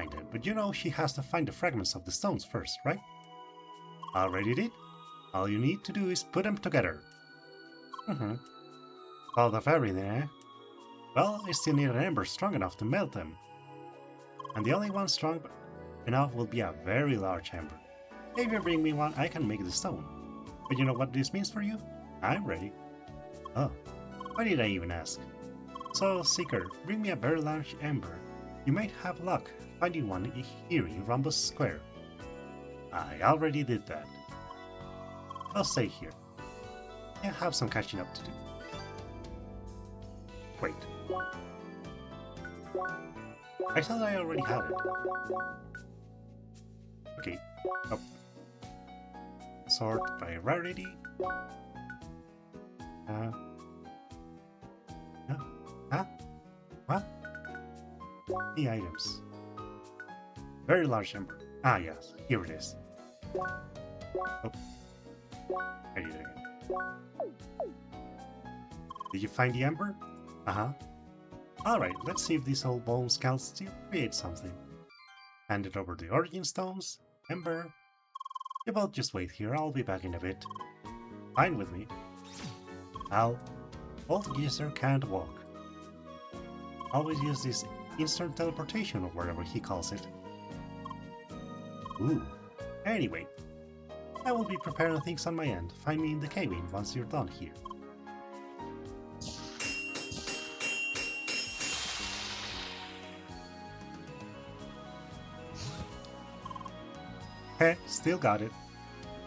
S1: then, but you know she has to find the fragments of the stones first, right? Already did. All you need to do is put them together. Thought of everything, eh? Well, I still need an ember strong enough to melt them. And the only one strong enough will be a very large ember. If you bring me one, I can make the stone. But you know what this means for you? I'm ready. Oh, why did I even ask? So, Seeker, bring me a very large ember. You might have luck finding one here in Rhombus Square. I already did that. I'll stay here. I have some catching up to do. Wait. I thought I already had it. Okay. Oh. Sort by rarity. No. Huh? What? The items. Very large ember. Ah, yes. Here it is. Oh. There you go. Did you find the ember? Uh-huh. Alright, let's see if these old bones can still create something. Hand it over the origin stones. Ember. You both just wait here, I'll be back in a bit. Fine with me. Old geezer can't walk. Always use this instant teleportation or whatever he calls it. Ooh. Anyway, I will be preparing things on my end. Find me in the cabin once you're done here. Heh, still got it.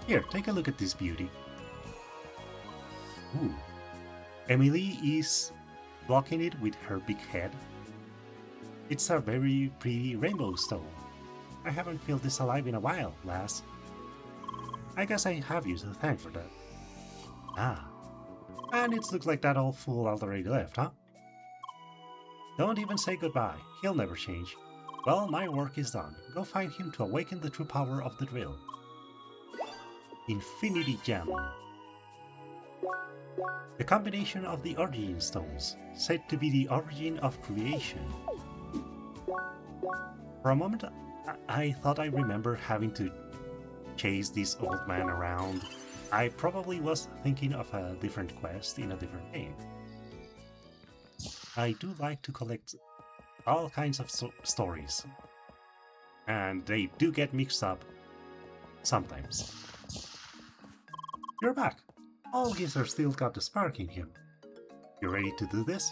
S1: Here, take a look at this beauty. Ooh. Emily is blocking it with her big head. It's a very pretty rainbow stone. I haven't felt this alive in a while, lass. I guess I have you to thank for that. Ah. And it looks like that old fool already left, huh? Don't even say goodbye. He'll never change. Well, my work is done. Go find him to awaken the true power of the drill. Infinity Gem. The combination of the origin stones, said to be the origin of creation. For a moment, I thought I remember having to chase this old man around. I probably was thinking of a different quest in a different game. I do like to collect all kinds of stories, and they do get mixed up sometimes. You're back. All geezer still got the spark in him. You ready to do this?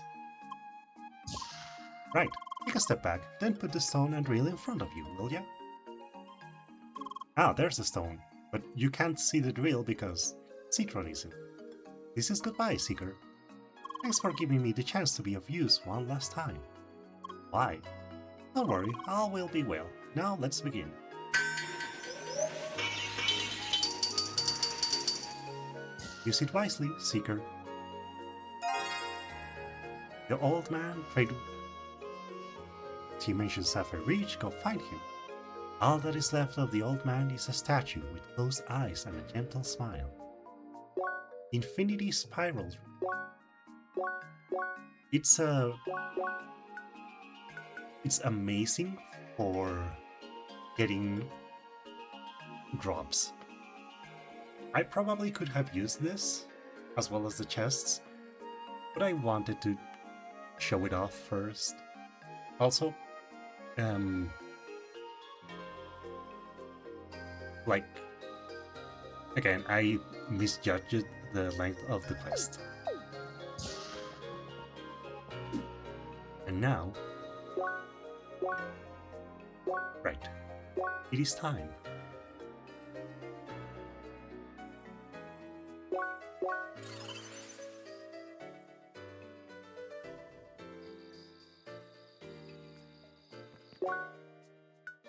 S1: Right, take a step back, then put the stone and drill in front of you, will ya? Ah, there's the stone, but you can't see the drill because Citron isn't. This is goodbye, Seeker. Thanks for giving me the chance to be of use one last time. Why? Don't worry, all will be well. Now let's begin. Use it wisely, Seeker. The old man prayed. He mentions Sapphire Reach, go find him. All that is left of the old man is a statue with closed eyes and a gentle smile. Infinity Spiral. It's amazing for getting drops. I probably could have used this, as well as the chests, but I wanted to show it off first. Also, like, again, I misjudged the length of the quest. And now, right, it is time.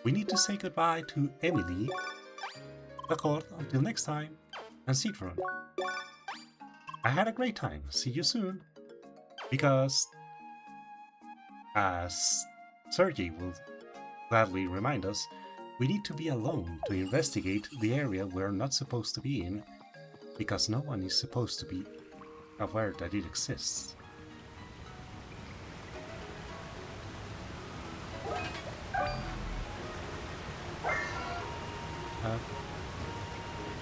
S1: We need to say goodbye to Emily. D'accord, until next time, and Citron. I had a great time. See you soon. Because, as Sergei will gladly remind us, we need to be alone to investigate the area we're not supposed to be in, because no one is supposed to be aware that it exists.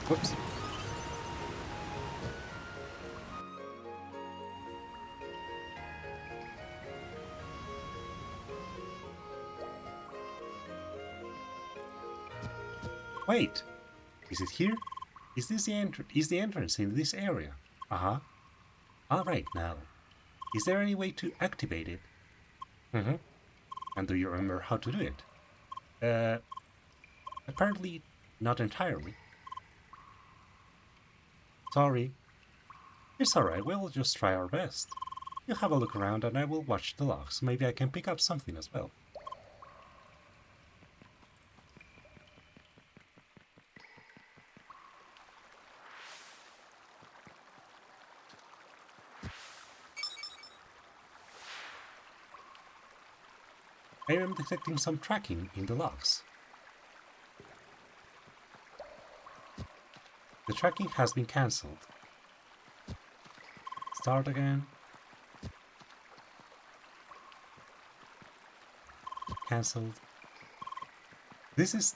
S1: Whoops. Wait, is it here? Is this the entrance in this area? Uh-huh. Alright now. Is there any way to activate it? Mm-hmm. And do you remember how to do it? Apparently not entirely. Sorry. It's alright, we'll just try our best. You have a look around and I will watch the logs. Maybe I can pick up something as well. I am detecting some tracking in the logs. The tracking has been cancelled. Start again. Cancelled. This is...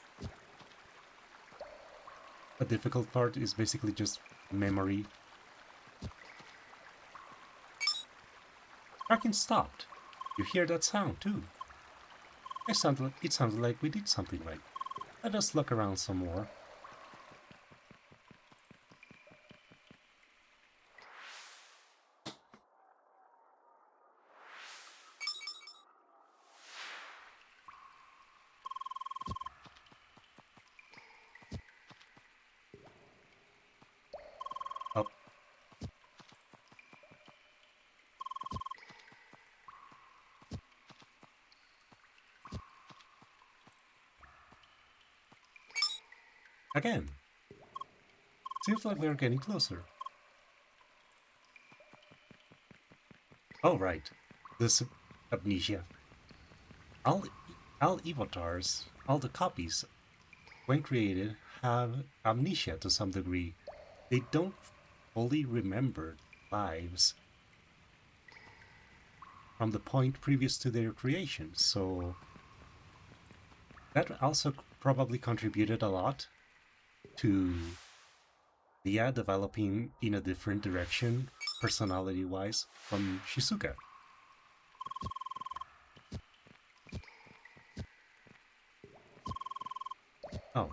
S1: a difficult part is basically just memory. Tracking stopped. You hear that sound too. It sounded like we did something right. Let us look around some more. Up. Again. Seems like we're getting closer. Oh, right. This amnesia. All avatars, all the copies, when created, have amnesia to some degree. They don't fully remember lives from the point previous to their creation, so that also probably contributed a lot to Lia developing in a different direction, personality-wise, from Shizuka. Oh.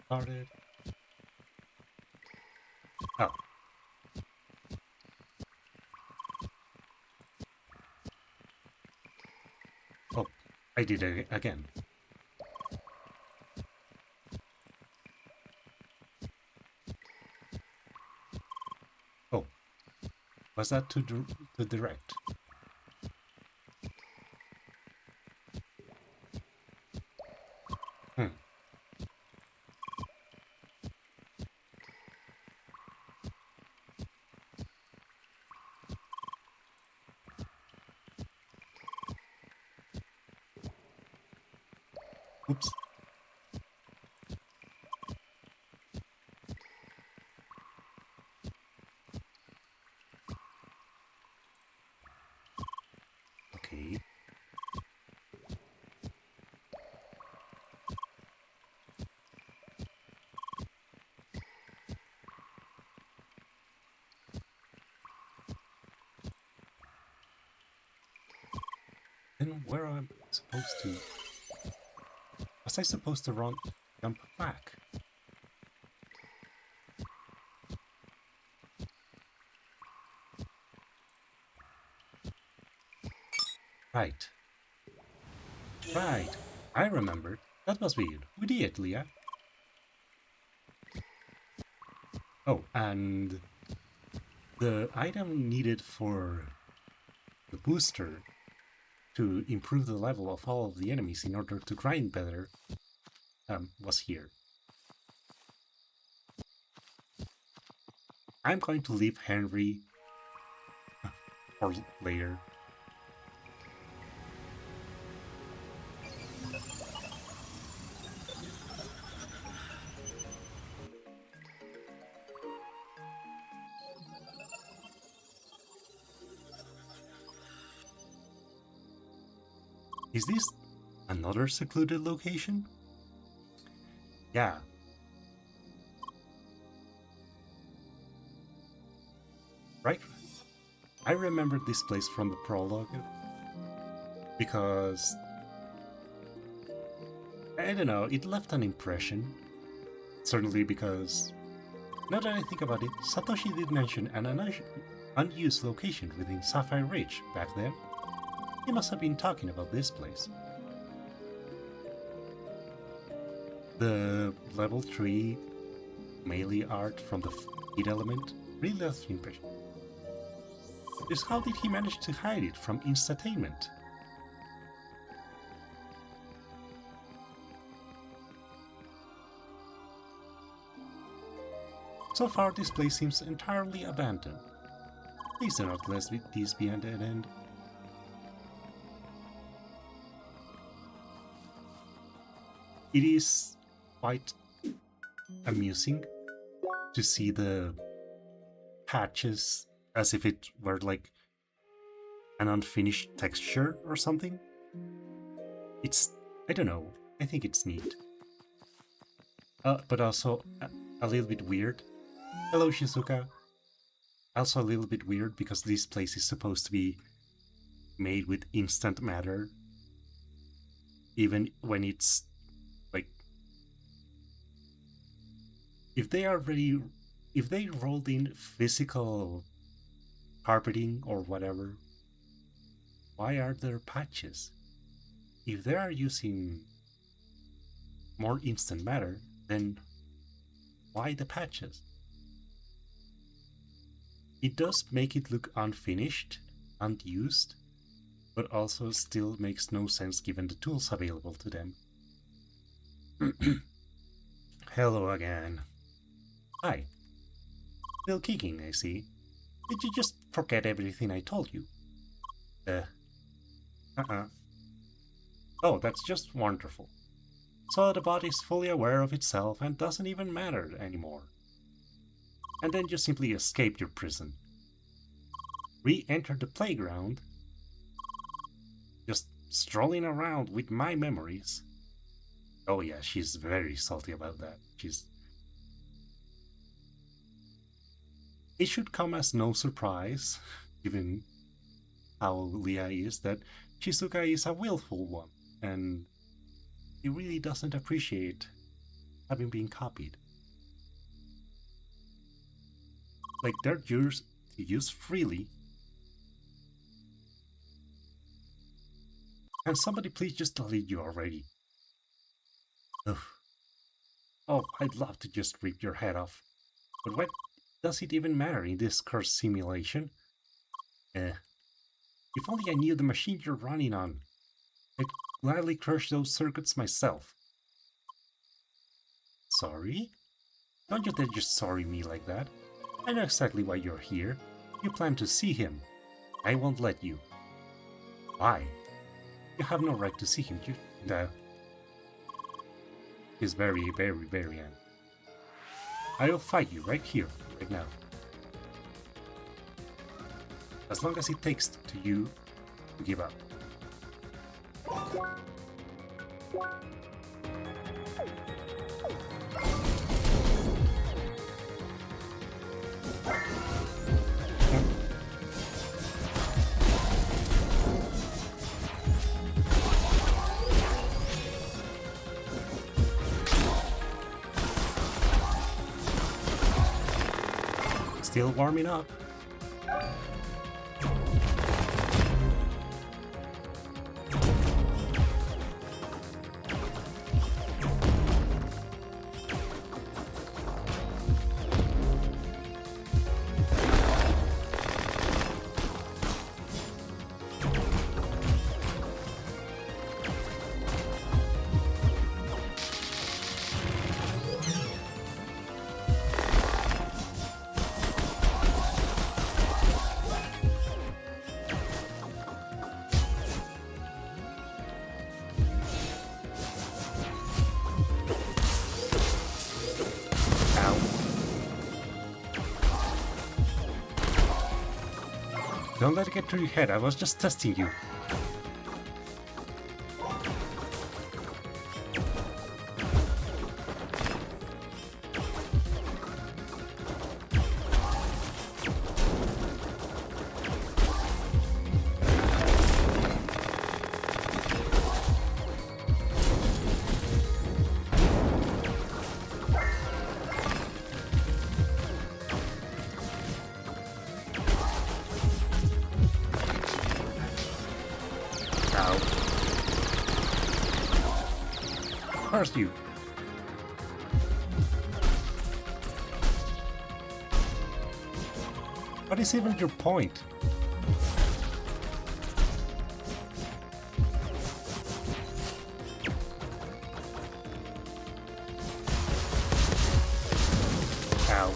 S1: Started. Oh. Oh, I did it again. Oh. Was that too direct? Hmm. Oops. Okay. Then where am I supposed to... Was I supposed to jump back? Right. Right. I remembered. That must be it. We did it, Leah. Oh, and the item needed for the booster to improve the level of all of the enemies in order to grind better was here. I'm going to leave Henry for later. Is this another secluded location? Yeah. Right? I remember this place from the prologue because I don't know, it left an impression. Certainly because, now that I think about it, Satoshi did mention an unused location within Sapphire Ridge back then. He must have been talking about this place. The level 3 melee art from the feed element really left an impression. Just how did he manage to hide it from Instatainment? So far, this place seems entirely abandoned. Please do not let this be an dead end. It is quite amusing to see the patches as if it were like an unfinished texture or something. It's, I don't know, I think it's neat. But also a little bit weird. Hello, Shizuka. Also a little bit weird because this place is supposed to be made with instant matter. Even when it's like, if they rolled in physical carpeting or whatever, why are there patches? If they are using more instant matter, then why the patches? It does make it look unfinished, unused, but also still makes no sense given the tools available to them. Hello again. Hi. Still kicking, I see. Did you just forget everything I told you? Oh, that's just wonderful. So the body's fully aware of itself and doesn't even matter anymore. And then you simply escape your prison. Re-enter the playground. Just strolling around with my memories. Oh yeah, she's very salty about that. It should come as no surprise, given how Leah is, that Shizuka is a willful one, and he really doesn't appreciate having been copied. Like, they're yours to use freely. Can somebody please just delete you already? Ugh. Oh, I'd love to just rip your head off. But what does it even matter in this cursed simulation? If only I knew the machine you're running on. I'd gladly crush those circuits myself. Sorry? Don't you dare just sorry me like that. I know exactly why you're here. You plan to see him. I won't let you. Why? You have no right to see him. He's very, very, very angry. I'll fight you right here, right now. As long as it takes to you to give up. Still warming up. Don't let it get to your head, I was just testing you. curse you! What is even your point? Ow.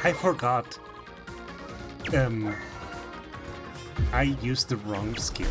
S1: I forgot. I used the wrong skill.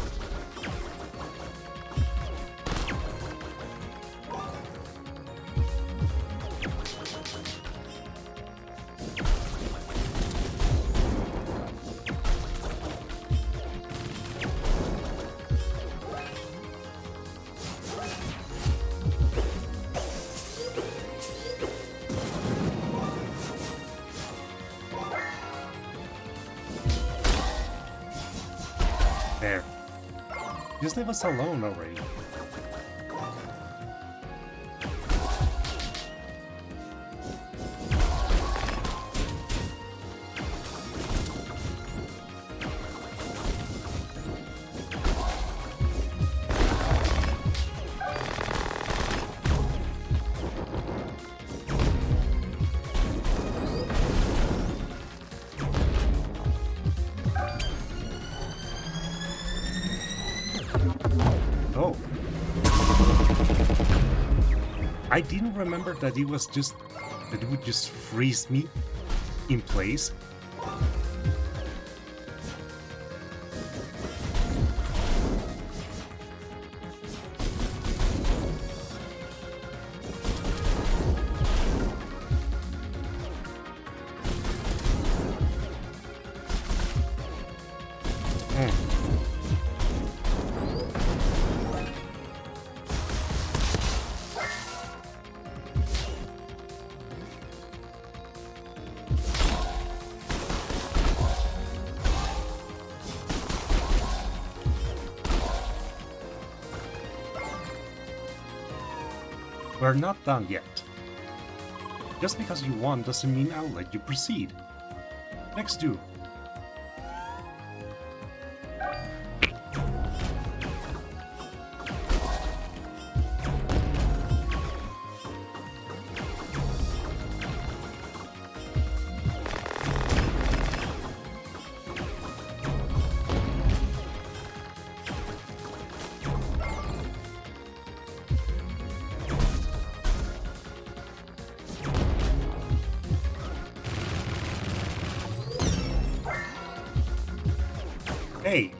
S1: There. Just leave us alone already. Oh. I didn't remember that it was just that it would just freeze me in place. We're not done yet. Just because you won doesn't mean I'll let you proceed. Next do. Hey,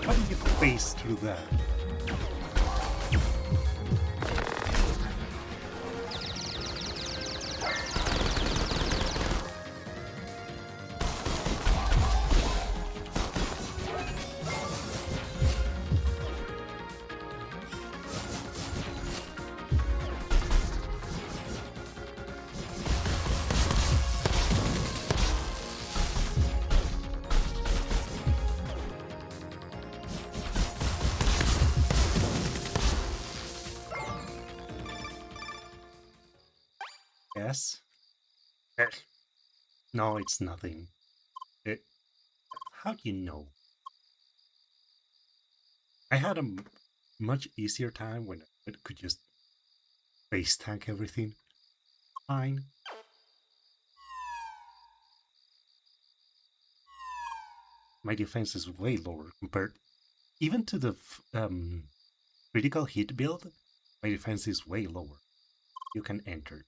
S1: how did you face through that? Yes? No, it's nothing. How do you know? I had a much easier time when I could just base tank everything. Fine. My defense is way lower compared even to the critical hit build, my defense is way lower. You can enter.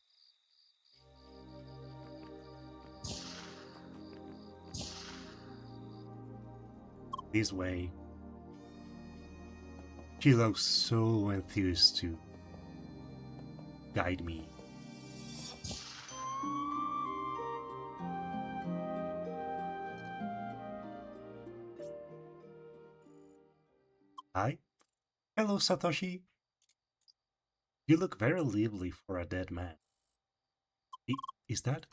S1: This way. She looks so enthused to guide me. Hi. Hello, Satoshi. You look very lively for a dead man. Is that?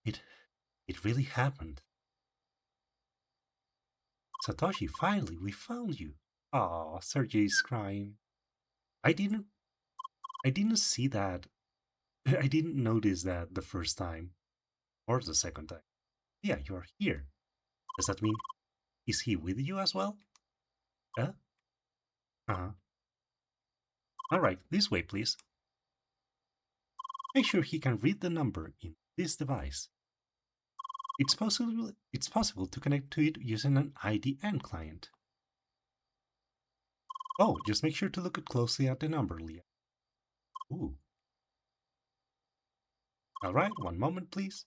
S1: It really happened. Satoshi, finally, we found you. Aw, Sergei's crying. I didn't see that. I didn't notice that the first time. Or the second time. Yeah, you're here. Does that mean, is he with you as well? Huh? Uh-huh. Alright, this way, please. Make sure he can read the number in this device. It's possible to connect to it using an IDN client. Oh, just make sure to look closely at the number, Leah. Ooh. Alright, one moment, please.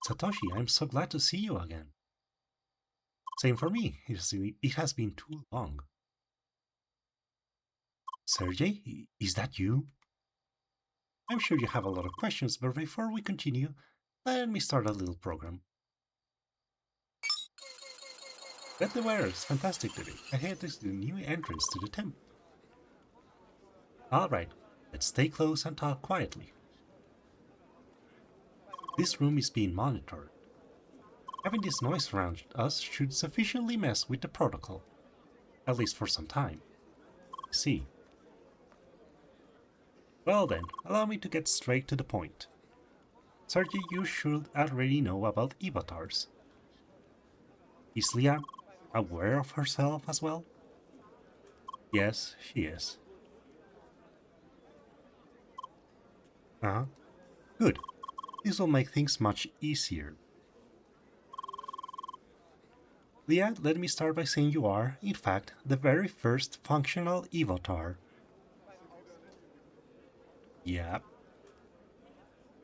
S1: Satoshi, I'm so glad to see you again. Same for me. It has been too long. Sergey, is that you? I'm sure you have a lot of questions, but before we continue, let me start a little program. But the weather is fantastic today. Ahead is the new entrance to the temple. Alright, let's stay close and talk quietly. This room is being monitored. Having this noise around us should sufficiently mess with the protocol. At least for some time. See. Well then, allow me to get straight to the point. Sergey, you should already know about avatars. Is Leah aware of herself as well? Yes, she is. Uh-huh. Good. This will make things much easier. Leah, let me start by saying you are, in fact, the very first functional avatar. Yeah.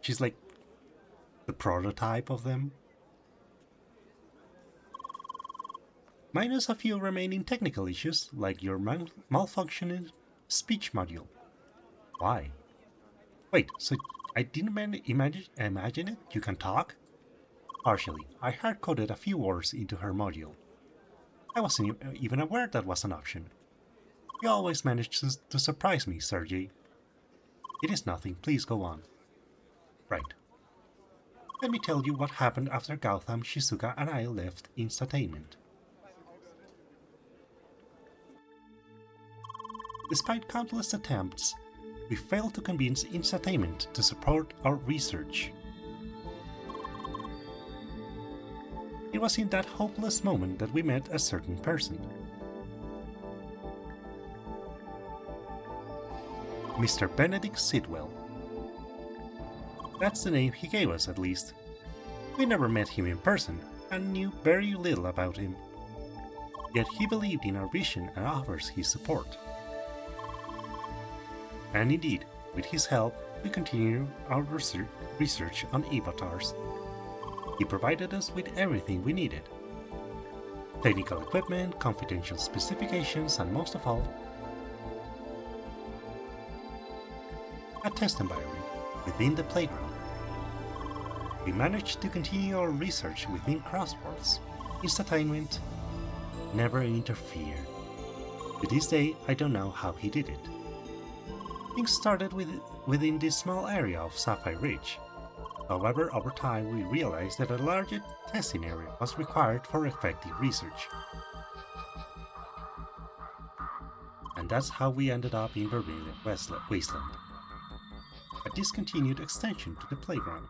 S1: She's like the prototype of them. Minus a few remaining technical issues, like your malfunctioning speech module. Why? Wait, so I didn't imagine it? You can talk? Partially. I hard-coded a few words into her module. I wasn't even aware that was an option. You always manage to surprise me, Sergey. It is nothing, please go on. Right. Let me tell you what happened after Gautam, Shizuka, and I left Instatainment. Despite countless attempts, we failed to convince Instatainment to support our research. It was in that hopeless moment that we met a certain person. Mr. Benedict Sidwell. That's the name he gave us, at least. We never met him in person, and knew very little about him. Yet he believed in our vision and offers his support. And indeed, with his help, we continue our research on avatars. He provided us with everything we needed. Technical equipment, confidential specifications, and most of all, a test environment within the playground. We managed to continue our research within Crossworlds. Instatainment never interfered. To this day, I don't know how he did it. Things started within this small area of Sapphire Ridge. However, over time we realized that a larger testing area was required for effective research. And that's how we ended up in Vermilion Wasteland, a discontinued extension to the playground.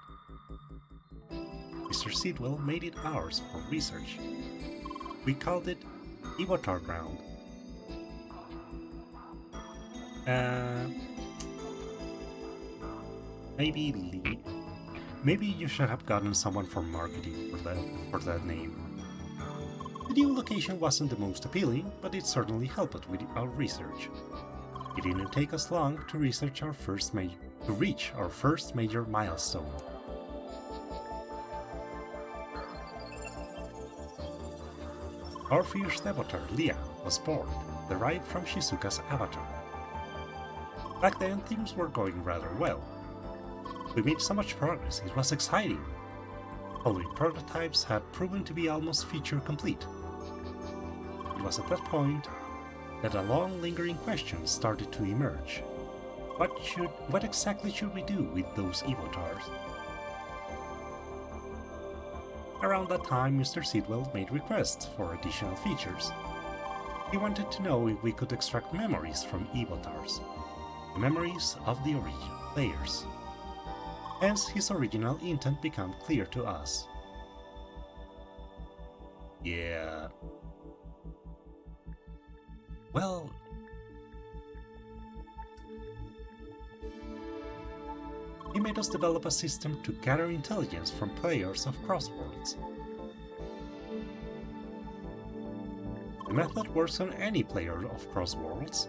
S1: Mr. Sidwell made it ours for research. We called it Avatar Ground. Maybe Maybe you should have gotten someone from marketing for that name. The new location wasn't the most appealing, but it certainly helped with our research. It didn't take us long to reach our first major milestone. Our first avatar, Leah, was born, derived from Shizuka's avatar. Back then, things were going rather well. We made so much progress, it was exciting. Following prototypes had proven to be almost feature complete. It was at that point that a long lingering question started to emerge. What exactly should we do with those avatars? Around that time, Mr. Sidwell made requests for additional features. He wanted to know if we could extract memories from avatars, the memories of the original players. Hence, his original intent became clear to us. Yeah. Well, he made us develop a system to gather intelligence from players of Crossworlds. The method works on any player of Crossworlds.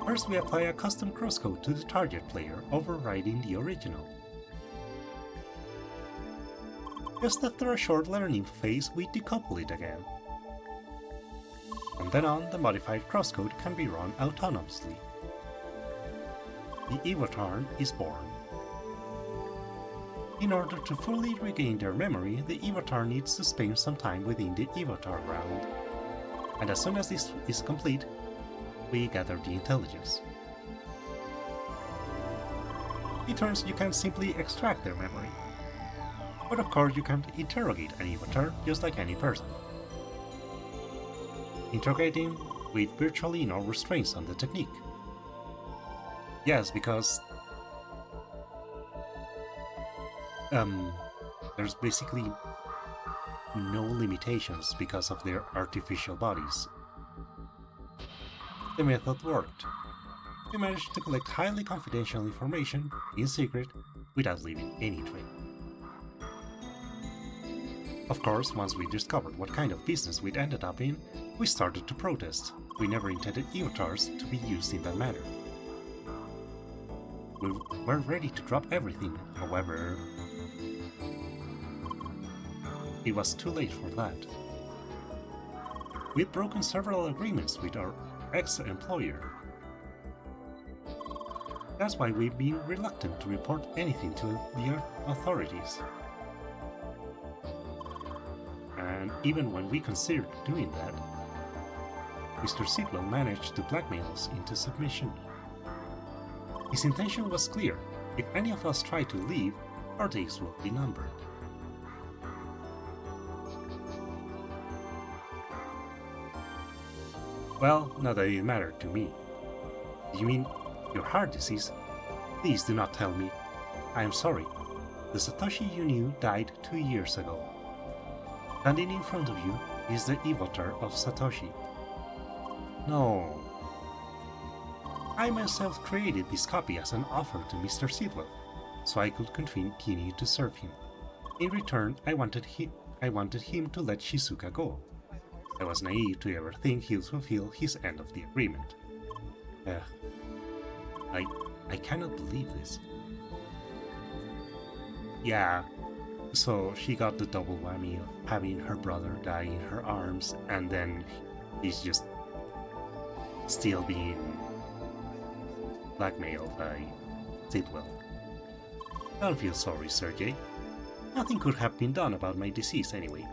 S1: First, we apply a custom crosscode to the target player, overriding the original. Just after a short learning phase, we decouple it again. From then on, the modified crosscode can be run autonomously. The avatar is born. In order to fully regain their memory, the avatar needs to spend some time within the avatar round. And as soon as this is complete, we gather the intelligence. In turns, you can simply extract their memory. But of course, you can't interrogate an avatar just like any person. Interrogating with virtually no restraints on the technique. Yes, because there's basically no limitations because of their artificial bodies. The method worked. We managed to collect highly confidential information in secret without leaving any trace. Of course, once we discovered what kind of business we'd ended up in, we started to protest. We never intended avatars to be used in that manner. We were ready to drop everything, however, it was too late for that. We'd broken several agreements with our ex-employer. That's why we've been reluctant to report anything to the authorities. And even when we considered doing that, Mr. Sidwell managed to blackmail us into submission. His intention was clear: if any of us try to leave, our days will be numbered. Well, not that it mattered to me. You mean your heart disease? Please do not tell me. I am sorry. The Satoshi you knew died 2 years ago. Standing in front of you is the avatar of Satoshi. No. I myself created this copy as an offer to Mr. Sidwell, so I could continue to serve him. In return, I wanted him to let Shizuka go. I was naive to ever think he'll fulfill his end of the agreement. I cannot believe this. Yeah, so she got the double whammy of having her brother die in her arms, and then he's just still being blackmailed by Sidwell. Don't feel sorry, Sergei. Nothing could have been done about my disease anyway.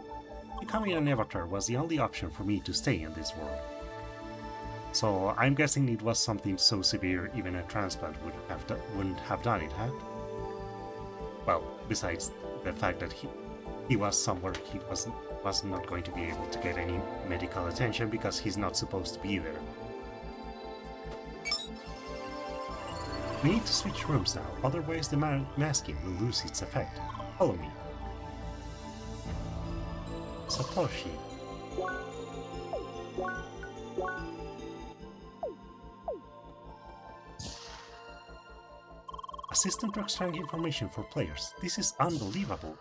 S1: Becoming an avatar was the only option for me to stay in this world. So I'm guessing it was something so severe even a transplant wouldn't have done it, huh? Well, besides the fact that he was somewhere he was not going to be able to get any medical attention because he's not supposed to be there. We need to switch rooms now, otherwise the masking will lose its effect. Follow me. Satoshi. A A system to extract information for players. This is unbelievable.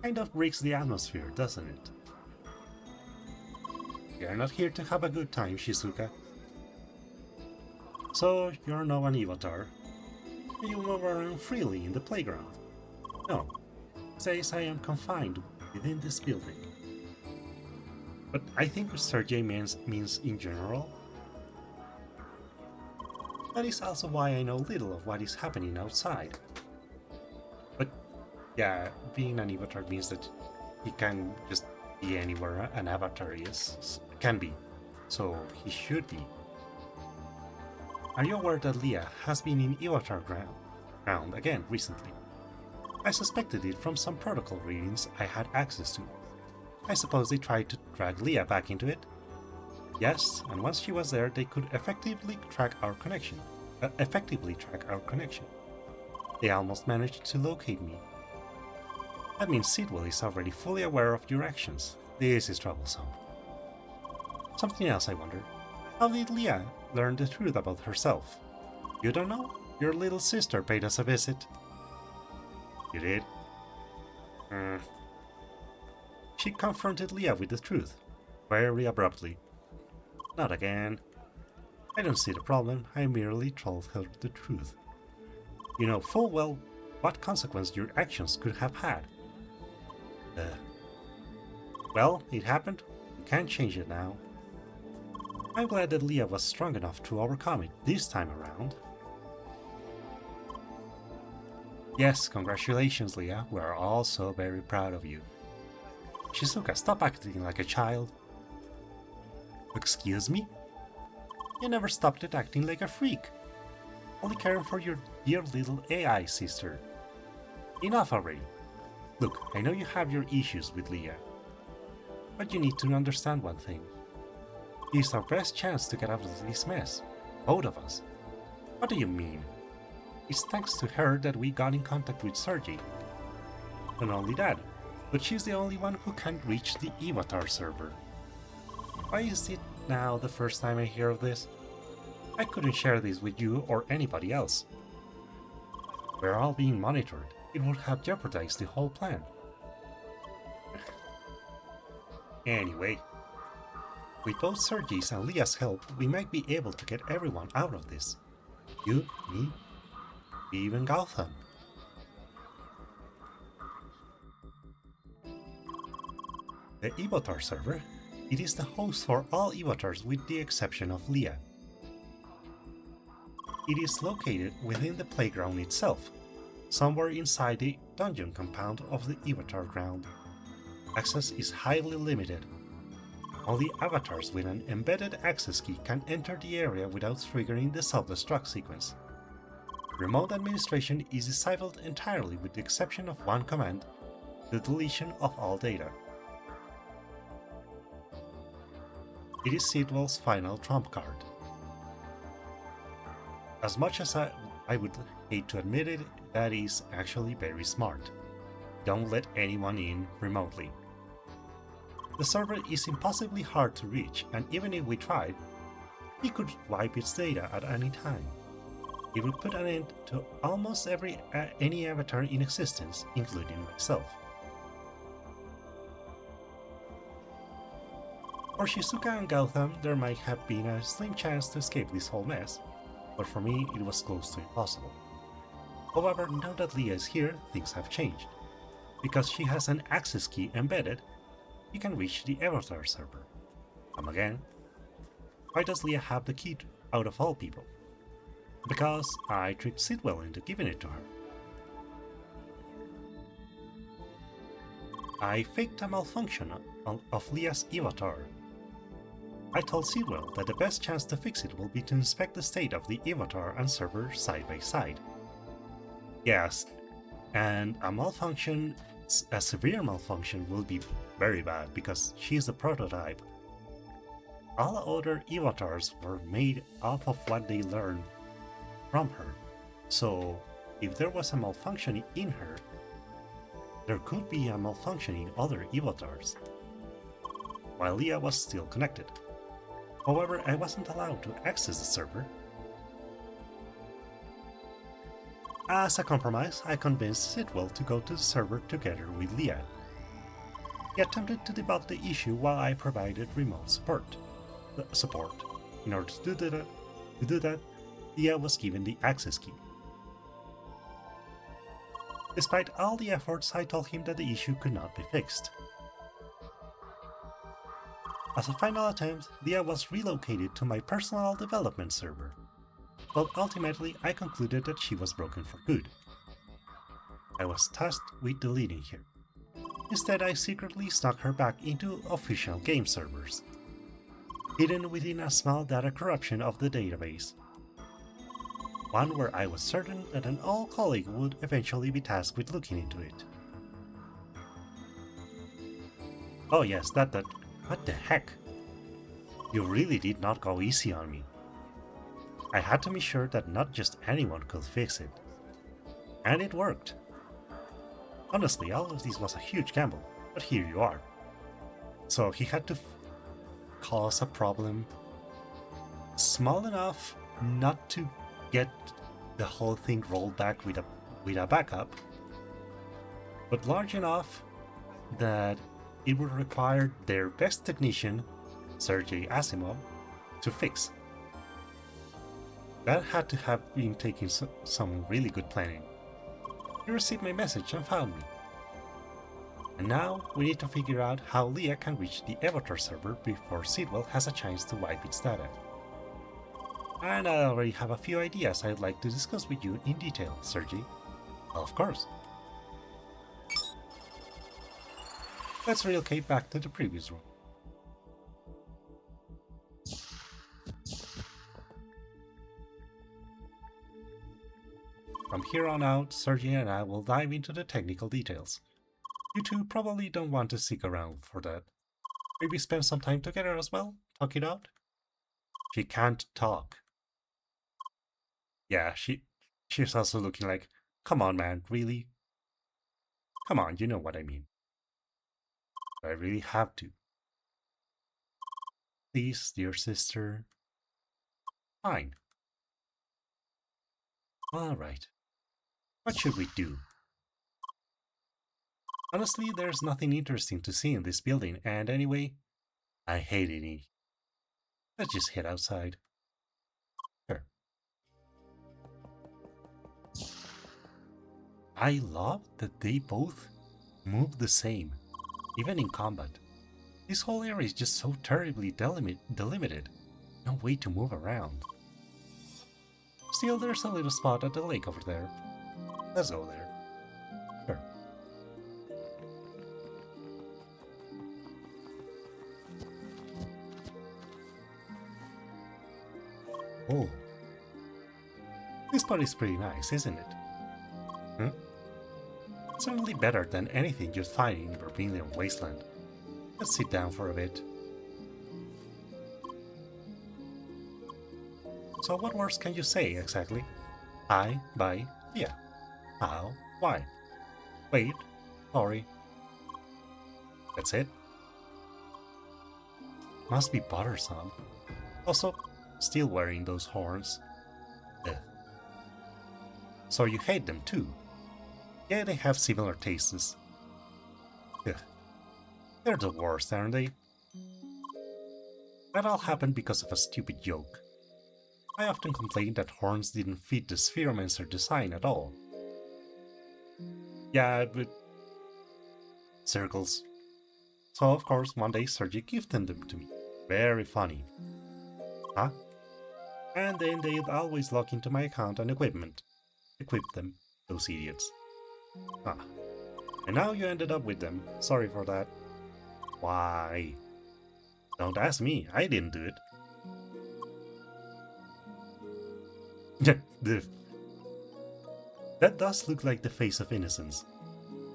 S1: Kind of breaks the atmosphere, doesn't it? You're not here to have a good time, Shizuka. So, you're now an avatar. You move around freely in the playground. No, says I am confined within this building. But I think what Sergei means in general. That is also why I know little of what is happening outside. But yeah, being an avatar means that he can just be anywhere an avatar can be. So he should be. Are you aware that Leah has been in avatar ground again recently? I suspected it from some protocol readings I had access to. I suppose they tried to drag Leah back into it? Yes, and once she was there they could effectively track our connection. They almost managed to locate me. That means Sidwell is already fully aware of your actions. This is troublesome. Something else I wonder. How did Leah learn the truth about herself? You don't know? Your little sister paid us a visit. You did? She confronted Leah with the truth, very abruptly. Not again. I don't see the problem, I merely told her the truth. You know full well what consequence your actions could have had. Well, it happened. You can't change it now. I'm glad that Leah was strong enough to overcome it this time around. Yes, congratulations, Leah. We're all so very proud of you. Shizuka, stop acting like a child. Excuse me? You never stopped at acting like a freak. Only caring for your dear little AI sister. Enough already. Look, I know you have your issues with Leah. But you need to understand one thing. It's our best chance to get out of this mess. Both of us. What do you mean? It's thanks to her that we got in contact with Sergei. Not only that, but she's the only one who can reach the Avatar server. Why is it now the first time I hear of this? I couldn't share this with you or anybody else. We're all being monitored. It would have jeopardized the whole plan. Anyway, with both Sergei's and Leah's help, we might be able to get everyone out of this. You, me, even Gautham. The Avatar server, it is the host for all avatars with the exception of Leah. It is located within the playground itself, somewhere inside the dungeon compound of the Avatar ground. Access is highly limited. Only avatars with an embedded access key can enter the area without triggering the self-destruct sequence. Remote administration is disabled entirely with the exception of one command, the deletion of all data. It is Sidwell's final trump card. As much as I would hate to admit it, that is actually very smart. Don't let anyone in remotely. The server is impossibly hard to reach, and even if we tried, it could wipe its data at any time. It would put an end to almost any avatar in existence, including myself. For Shizuka and Gautham, there might have been a slim chance to escape this whole mess, but for me it was close to impossible. However, now that Leah is here, things have changed. Because she has an access key embedded, you can reach the Avatar server. Come again? Why does Leah have the key out of all people? Because I tricked Sidwell into giving it to her. I faked a malfunction of Leah's avatar. I told Sidwell that the best chance to fix it will be to inspect the state of the avatar and server side by side. Yes, and a severe malfunction will be very bad because she is a prototype. All other avatars were made off of what they learned from her, so if there was a malfunction in her, there could be a malfunction in other avatars, while Leah was still connected. However, I wasn't allowed to access the server. As a compromise, I convinced Sidwell to go to the server together with Leah. He attempted to debug the issue while I provided remote support. In order to do that, Leah was given the access key. Despite all the efforts, I told him that the issue could not be fixed. As a final attempt, Leah was relocated to my personal development server, but ultimately I concluded that she was broken for good. I was tasked with deleting her. Instead, I secretly snuck her back into official game servers, hidden within a small data corruption of the database. One where I was certain that an old colleague would eventually be tasked with looking into it. Oh yes, that. What the heck? You really did not go easy on me. I had to be sure that not just anyone could fix it. And it worked. Honestly, all of this was a huge gamble, but here you are. So he had to cause a problem small enough not to get the whole thing rolled back with a backup, but large enough that it would require their best technician, Sergei Asimov, to fix. That had to have been taking some really good planning. He received my message and found me. And now we need to figure out how Leah can reach the Avatar server before Sidwell has a chance to wipe its data. And I already have a few ideas I'd like to discuss with you in detail, Sergei. Of course. Let's relocate back to the previous room. From here on out, Sergei and I will dive into the technical details. You two probably don't want to stick around for that. Maybe spend some time together as well? Talk it out? She can't talk. Yeah, she's also looking like, come on man, really? Come on, you know what I mean. I really have to. Please, dear sister. Fine. Alright. What should we do? Honestly, there's nothing interesting to see in this building, and anyway, I hate it. Let's just head outside. Sure. I love that they both move the same, even in combat. This whole area is just so terribly delimited. No way to move around. Still, there's a little spot at the lake over there. Let's go there. Sure. Oh. This spot is pretty nice, isn't it? Hmm? Certainly better than anything you'd find in Vermilion Wasteland. Let's sit down for a bit. So what words can you say exactly? Hi, bye, yeah. How, why? Wait, sorry. That's it? Must be bothersome. Also, still wearing those horns. Ugh. So you hate them too? Yeah, they have similar tastes. Ugh. They're the worst, aren't they? That all happened because of a stupid joke. I often complained that horns didn't fit the Spheromancer design at all. Yeah, but... circles. So of course one day Sergei gifted them to me. Very funny. Huh? And then they'd always log into my account and equip them, those idiots. Ah. And now you ended up with them. Sorry for that. Why? Don't ask me, I didn't do it. That does look like the face of innocence.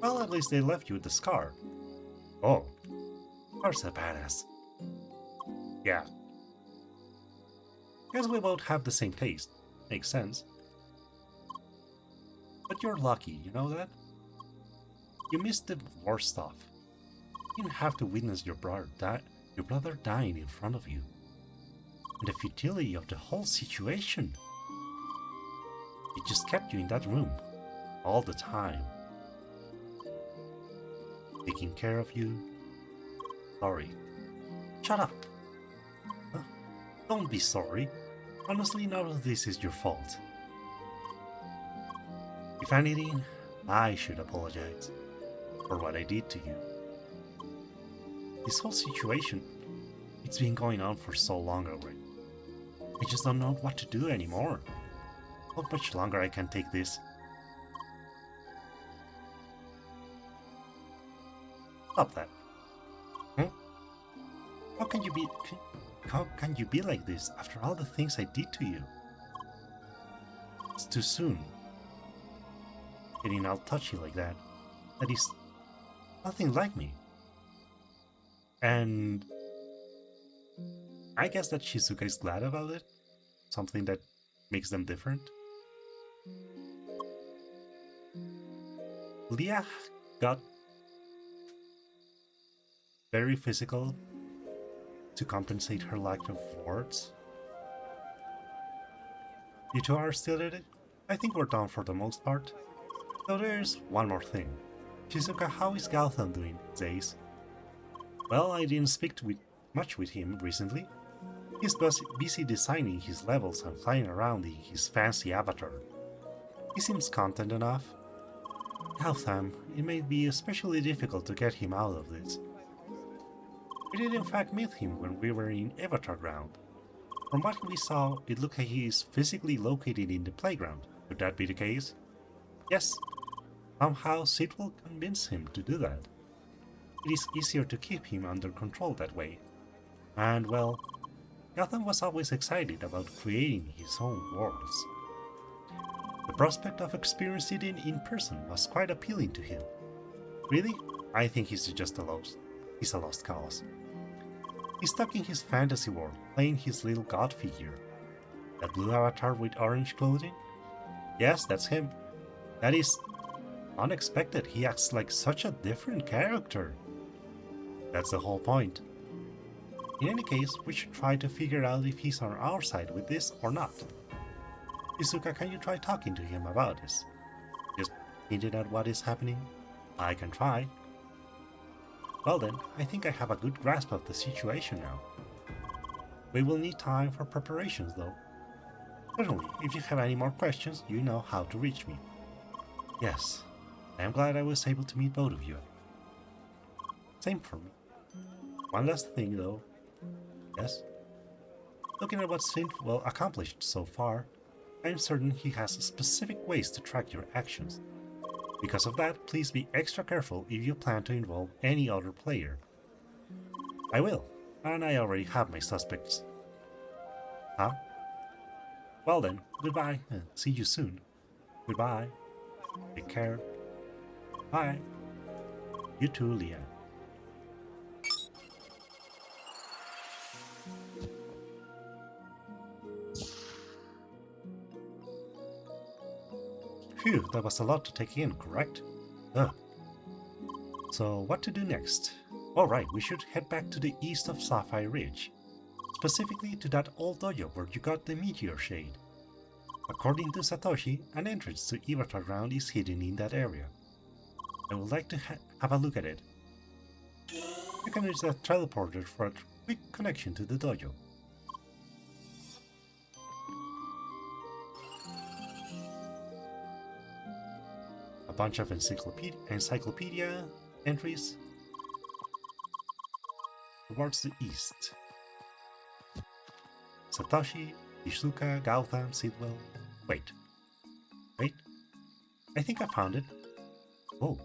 S1: Well, at least they left you with the scar. Oh, Scar's a badass. Yeah. Guess we both have the same taste. Makes sense. But you're lucky, you know that? You missed the worst stuff. You didn't have to witness your brother dying in front of you. And the futility of the whole situation. It just kept you in that room all the time. Taking care of you. Sorry. Shut up. Huh? Don't be sorry. Honestly, none of this is your fault. If anything, I should apologize for what I did to you. This whole situation, it's been going on for so long already. I just don't know what to do anymore. How much longer I can take this? Stop that. Huh? How can you be like this after all the things I did to you? It's too soon. Getting all touchy like that. That is nothing like me. And I guess that Shizuka is glad about it. Something that makes them different. Leah got very physical to compensate her lack of words. You two are still at it? I think we're done for the most part. So there's one more thing. Shizuka, how is Gautham doing these days? Well, I didn't speak much with him recently. He's busy designing his levels and flying around in his fancy avatar. He seems content enough. Gautham, it may be especially difficult to get him out of this. We did in fact meet him when we were in Avatar Ground. From what we saw, it looked like he is physically located in the playground. Would that be the case? Yes. Somehow Sid will convince him to do that. It is easier to keep him under control that way. And well, Gotham was always excited about creating his own worlds. The prospect of experiencing it in person was quite appealing to him. Really? I think he's just a lost cause. He's stuck in his fantasy world, playing his little god figure. That blue avatar with orange clothing? Yes, that's him. That is unexpected. He acts like such a different character. That's the whole point. In any case, we should try to figure out if he's on our side with this or not. Shizuka, can you try talking to him about this? Just hinting at what is happening? I can try. Well then, I think I have a good grasp of the situation now. We will need time for preparations though. Certainly, if you have any more questions, you know how to reach me. Yes, I am glad I was able to meet both of you. Same for me. One last thing though. Yes? Looking at what Synth accomplished so far, I am certain he has specific ways to track your actions. Because of that, please be extra careful if you plan to involve any other player. I will, and I already have my suspects. Huh? Well then, goodbye, and see you soon. Goodbye. Take care. Bye. You too, Leah. Phew, that was a lot to take in, correct? So, what to do next? Alright, we should head back to the east of Sapphire Ridge. Specifically to that old dojo where you got the meteor shade. According to Satoshi, an entrance to Avatar Ground is hidden in that area. I would like to have a look at it. You can use that teleporter for a quick connection to the dojo. A bunch of encyclopedia entries towards the east. Satoshi, Shizuka, Gautham, Sidwell. Wait. I think I found it. Oh,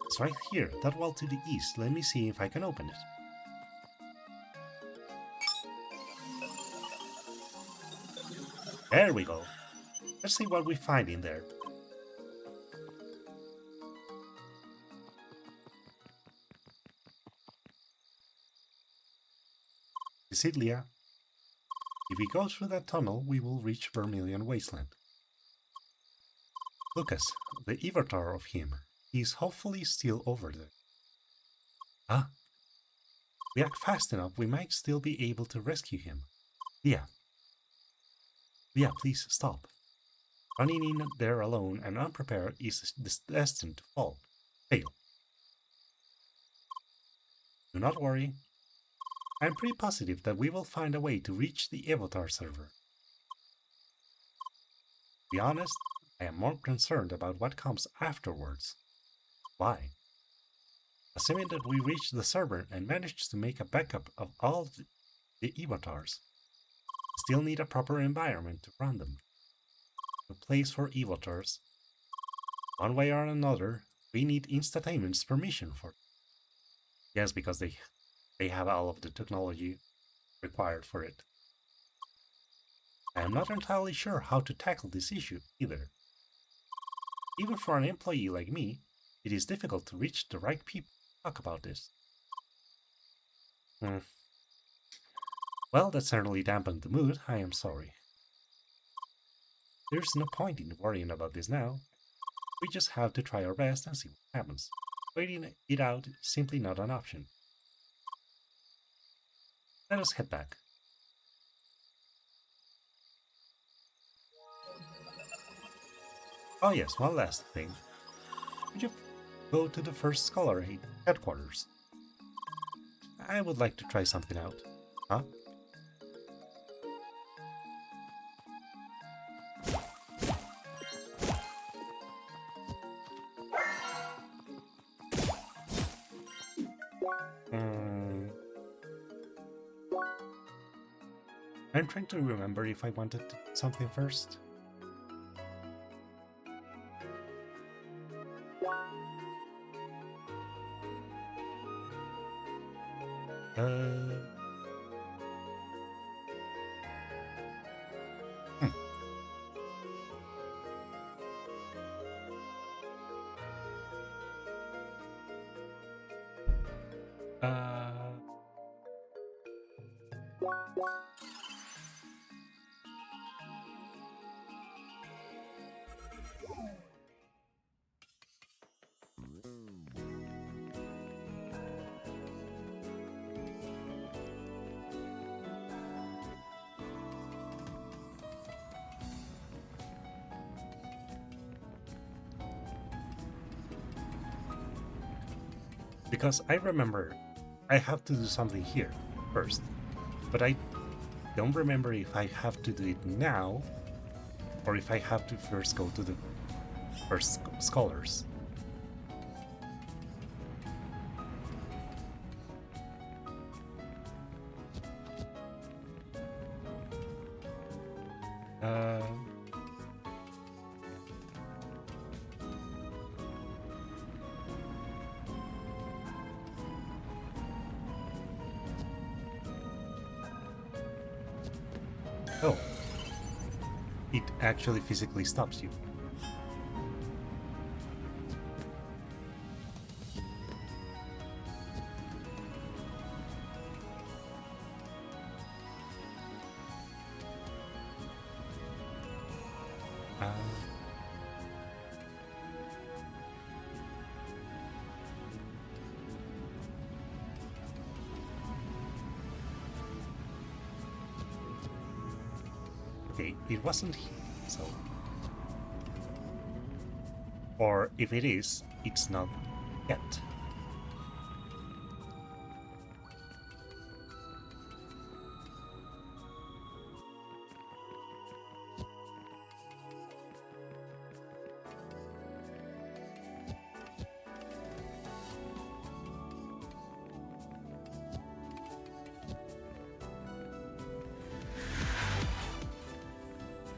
S1: it's right here, that wall to the east. Let me see if I can open it. There we go. Let's see what we find in there. Is it, Leah? If we go through that tunnel, we will reach Vermilion Wasteland. Lucas, the avatar of him, He's hopefully still over there. Ah, we act fast enough, we might still be able to rescue him. Yeah. Yeah, please stop. Running in there alone and unprepared is destined to fail. Do not worry. I'm pretty positive that we will find a way to reach the Avatar server. To be honest, I am more concerned about what comes afterwards. Why? Assuming that we reach the server and manage to make a backup of all the avatars, still need a proper environment to run them. A place for avatars. One way or another, we need Instatainment's permission for it. Yes, because they have all of the technology required for it. I am not entirely sure how to tackle this issue either. Even for an employee like me, it is difficult to reach the right people to talk about this. Well, that certainly dampened the mood, I am sorry. There's no point in worrying about this now. We just have to try our best and see what happens. Waiting it out is simply not an option. Let us head back. Oh yes, one last thing. Could you go to the first Scholar headquarters? I would like to try something out. Huh? I'm trying to remember if I wanted something first. Because I remember I have to do something here first, but I don't remember if I have to do it now or if I have to first go to the first scholars. Oh, it actually physically stops you. Okay, it wasn't here, so... Or if it is, it's not yet.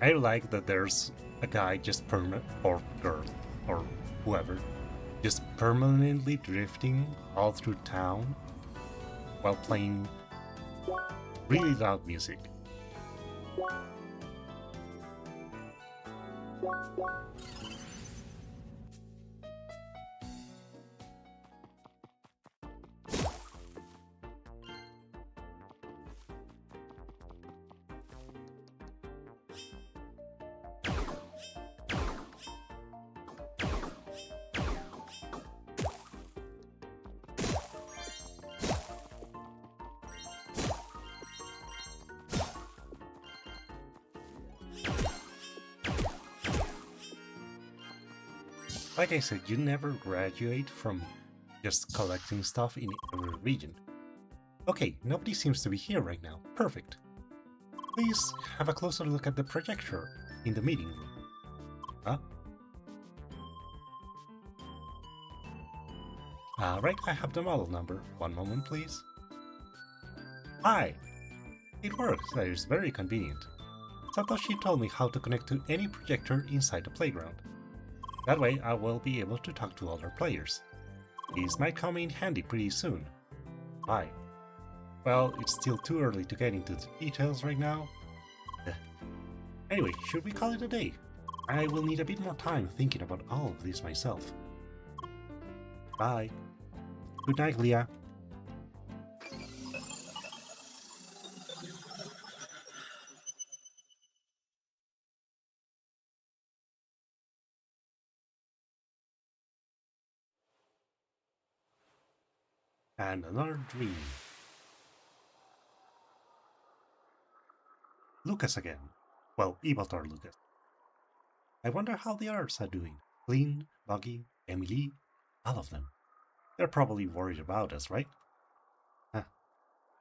S1: I like that there's a guy just or girl, or whoever, just permanently drifting all through town while playing really loud music. Like I said, you never graduate from just collecting stuff in every region. Okay, nobody seems to be here right now. Perfect. Please have a closer look at the projector in the meeting room. Huh? Right, I have the model number. One moment, please. Hi! It works, that is very convenient. Satoshi told me how to connect to any projector inside the playground. That way I will be able to talk to other players. These might come in handy pretty soon. Bye. Well, it's still too early to get into the details right now. Anyway, should we call it a day? I will need a bit more time thinking about all of this myself. Bye. Good night, Leah. And another dream. Lucas again. Well, Ivatar Lucas. I wonder how the others are doing. Clean, Buggy, Emily, all of them. They're probably worried about us, right? Huh.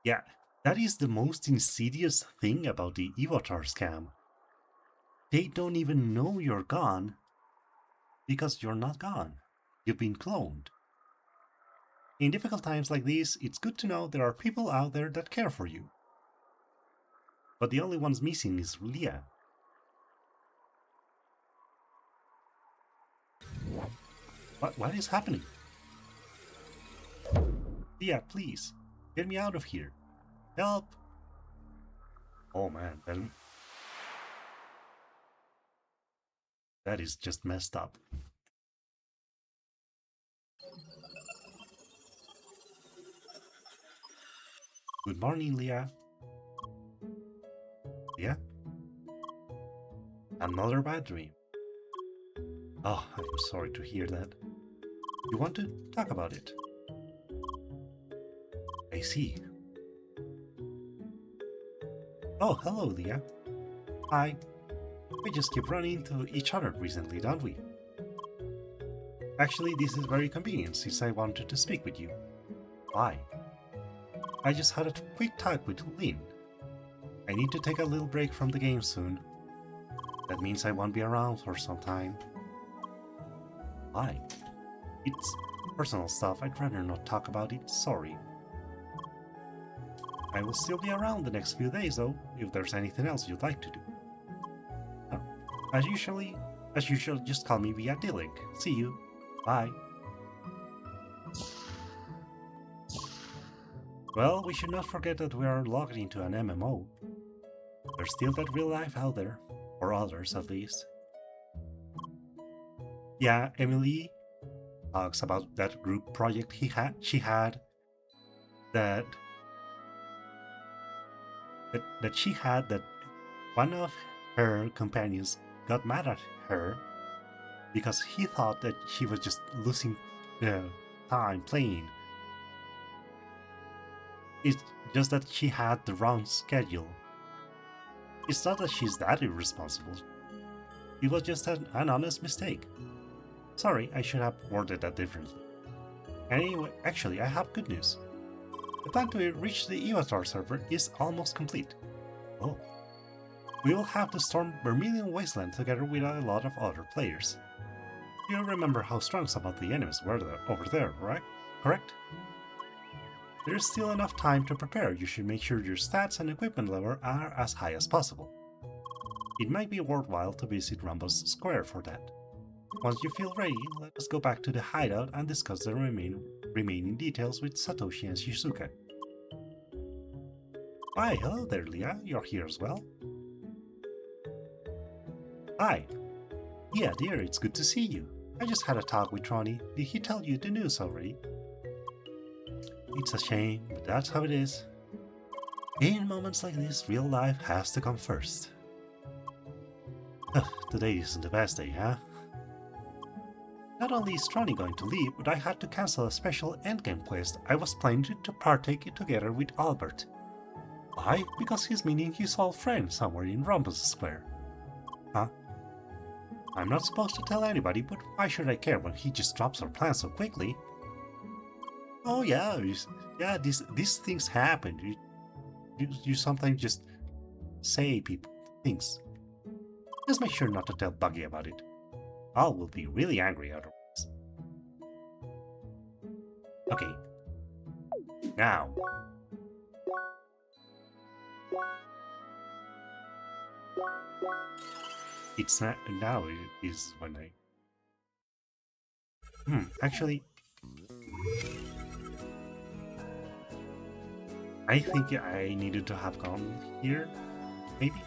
S1: Yeah, that is the most insidious thing about the Ivatar scam. They don't even know you're gone because you're not gone. You've been cloned. In difficult times like these, it's good to know there are people out there that care for you. But the only ones missing is Leah. What is happening? Leah, please, get me out of here. Help! Oh man, that is just messed up. Good morning, Leah. Leah? Another bad dream. Oh, I'm sorry to hear that. You want to talk about it? I see. Oh, hello, Leah. Hi. We just keep running into each other recently, don't we? Actually, this is very convenient since I wanted to speak with you. Why? I just had a quick talk with Lynn. I need to take a little break from the game soon. That means I won't be around for some time. Why? It's personal stuff, I'd rather not talk about it, sorry. I will still be around the next few days though, if there's anything else you'd like to do. Oh, as usual, just call me via D-Link. See you. Bye. Well, we should not forget that we are logged into an MMO. There's still that real life out there, or others at least. Yeah, Emily talks about that group project she had that one of her companions got mad at her because he thought that she was just losing time playing. It's just that she had the wrong schedule. It's not that she's that irresponsible. It was just an honest mistake. Sorry, I should have worded that differently. Anyway, actually, I have good news. The plan to reach the Ivatar server is almost complete. Oh. We will have to storm Vermilion Wasteland together with a lot of other players. You remember how strong some of the enemies were over there, right? Correct? There is still enough time to prepare. You should make sure your stats and equipment level are as high as possible. It might be worthwhile to visit Rambo's Square for that. Once you feel ready, let us go back to the hideout and discuss the remaining details with Satoshi and Shizuka. Hi, hello there, Leah. You're here as well. Hi. Yeah, dear, it's good to see you. I just had a talk with Ronnie. Did he tell you the news already? It's a shame, but that's how it is. In moments like this, real life has to come first. Today isn't the best day, huh? Not only is Ronnie going to leave, but I had to cancel a special endgame quest I was planning to partake in together with Albert. Why? Because he's meeting his old friend somewhere in Rumpus Square. Huh? I'm not supposed to tell anybody, but why should I care when he just drops our plan so quickly? Oh yeah, yeah, these things happen. You sometimes just say people things. Just make sure not to tell Buggy about it. Al will be really angry otherwise. Okay. Now. It's not, now it is when actually, I think I needed to have gone here, maybe?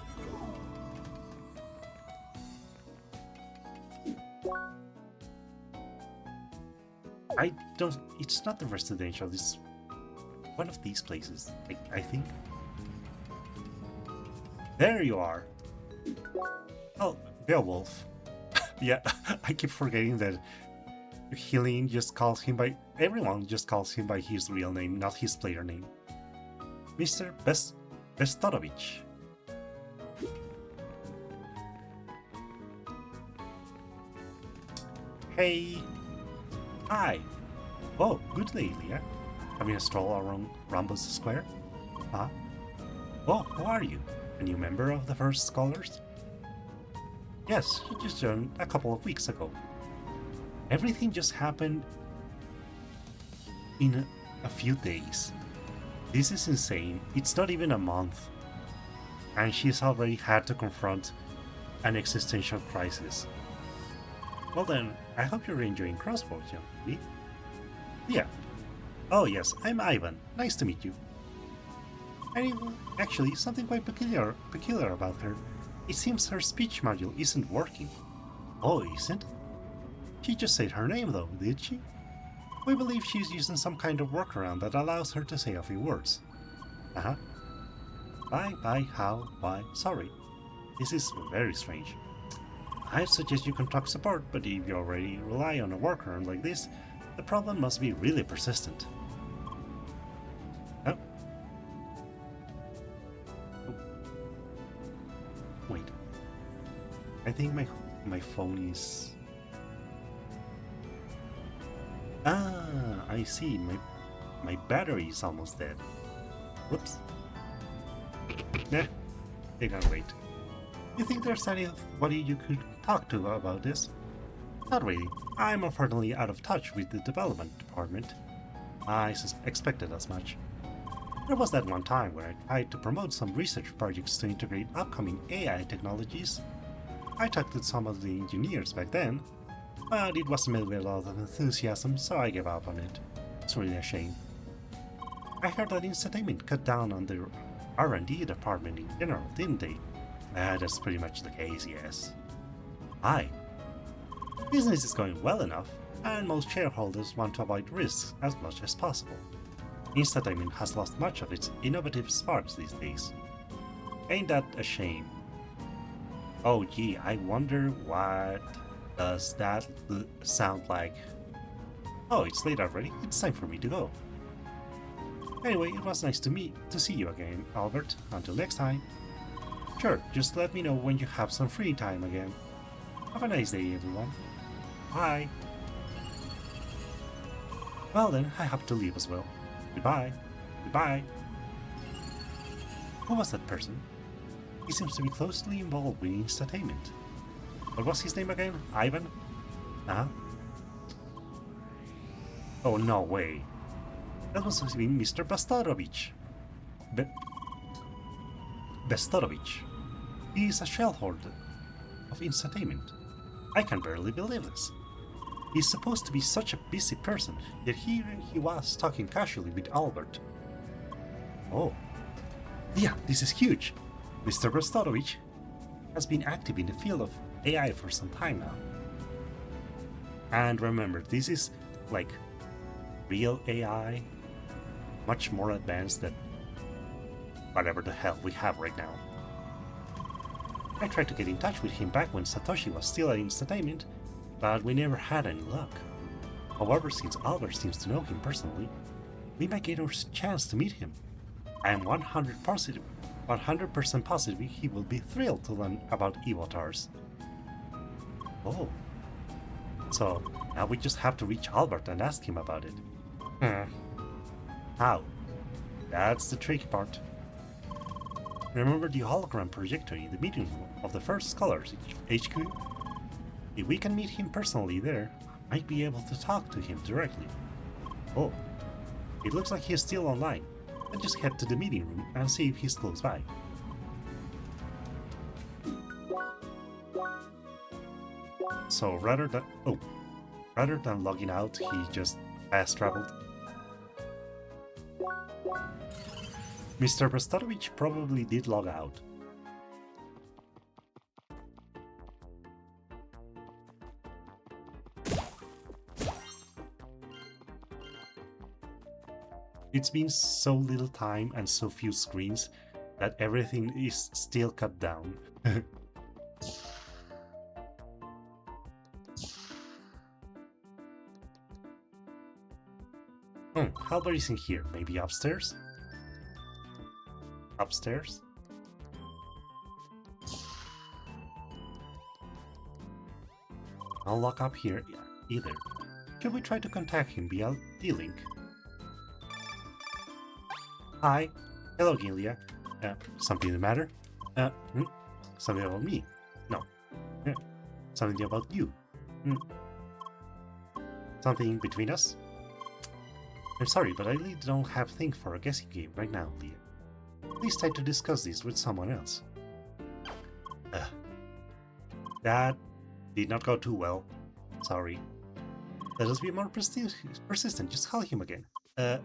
S1: I don't, it's not the residential, it's one of these places, I think. There you are! Oh, Beowulf. Yeah, I keep forgetting that Helene just calls him by... Everyone just calls him by his real name, not his player name. Mr. Bestorovich. Hey! Hi! Oh, good day, Leah. Having a stroll around Rambus Square? Huh? Oh, who are you? A new member of the First Scholars? Yes, she just joined a couple of weeks ago. Everything just happened in a few days. This is insane. It's not even a month. And she's already had to confront an existential crisis. Well then, I hope you're enjoying Crosscode, young lady. Yeah. Oh yes, I'm Ivan. Nice to meet you. And actually, something quite peculiar about her. It seems her speech module isn't working. Oh, isn't? She just said her name though, did she? We believe she's using some kind of workaround that allows her to say a few words. Uh-huh. Bye, how, why, sorry. This is very strange. I suggest you contact support, but if you already rely on a workaround like this, the problem must be really persistent. Oh. Wait. I think my phone is... Ah, I see. My battery is almost dead. Whoops. Nah, they can wait. You think there's anybody you could talk to about this? Not really. I'm unfortunately out of touch with the development department. I expected as much. There was that one time where I tried to promote some research projects to integrate upcoming AI technologies. I talked to some of the engineers back then, but it wasn't met with a lot of enthusiasm, so I gave up on it. It's really a shame. I heard that Instantainment cut down on their R&D department in general, didn't they? That's pretty much the case, yes. Aye. Business is going well enough, and most shareholders want to avoid risks as much as possible. Instantainment has lost much of its innovative sparks these days. Ain't that a shame? Oh gee, I wonder what does that sound like? Oh, it's late already. It's time for me to go. Anyway, it was nice to see you again, Albert. Until next time. Sure, just let me know when you have some free time again. Have a nice day, everyone. Bye. Well then, I have to leave as well. Goodbye. Goodbye. Who was that person? He seems to be closely involved with Instantainment. What was his name again? Ivan? Uh-huh. Oh, no way. That must have been Mr. Bestorovich. Bestorovich. He is a shareholder of Instantainment. I can barely believe this. He's supposed to be such a busy person, yet here he was talking casually with Albert. Oh. Yeah, this is huge. Mr. Bestorovich has been active in the field of AI for some time now. And remember, this is like real AI, much more advanced than whatever the hell we have right now. I tried to get in touch with him back when Satoshi was still at Instantainment, but we never had any luck. However, since Albert seems to know him personally, we might get our chance to meet him. I am 100% positive he will be thrilled to learn about Evotars. Oh, so now we just have to reach Albert and ask him about it. Hmm. How? That's the tricky part. Remember the hologram projector in the meeting room of the first Scholars HQ? If we can meet him personally there, I might be able to talk to him directly. Oh, it looks like he's still online. Let's just head to the meeting room and see if he's close by. So rather than logging out, he just fast traveled. Mr. Prestorovich probably did log out. It's been so little time and so few screens that everything is still cut down. Halber isn't here. Maybe upstairs? Upstairs? I'll lock up here either. Should we try to contact him via D-Link? Hi. Hello, Gilia. Something the matter? Something about me? No. Something about you? Something between us? I'm sorry, but I really don't have things for a guessing game right now, Leah. Please try to discuss this with someone else. That did not go too well. Sorry. Let us be more persistent. Just call him again. Come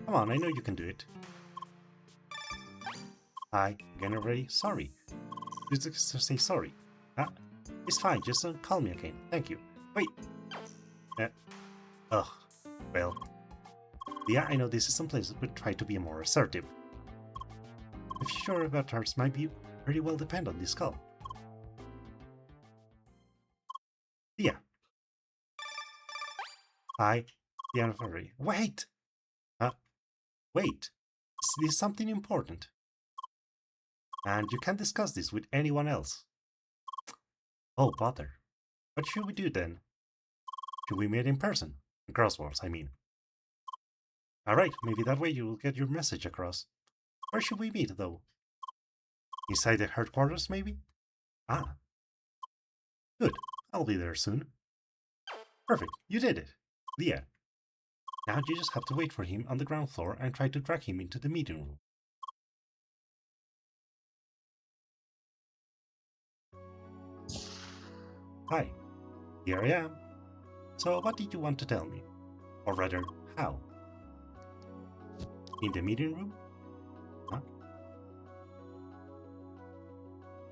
S1: on, I know you can do it. Hi, again already? Sorry. Just say sorry. It's fine, just don't call me again. Thank you. Wait. Well. Yeah, I know this is some places, but try to be more assertive. The future of avatars might be very well depend on this call. Yeah. Hi. The anniversary. Wait! Wait. Is this something important? And you can't discuss this with anyone else. Oh, bother. What should we do then? Should we meet in person? In Crosswords, I mean. Alright, maybe that way you will get your message across. Where should we meet, though? Inside the headquarters, maybe? Ah. Good. I'll be there soon. Perfect. You did it. Leah. Now you just have to wait for him on the ground floor and try to drag him into the meeting room. Hi. Here I am. So what did you want to tell me? Or rather, how? In the meeting room? Huh?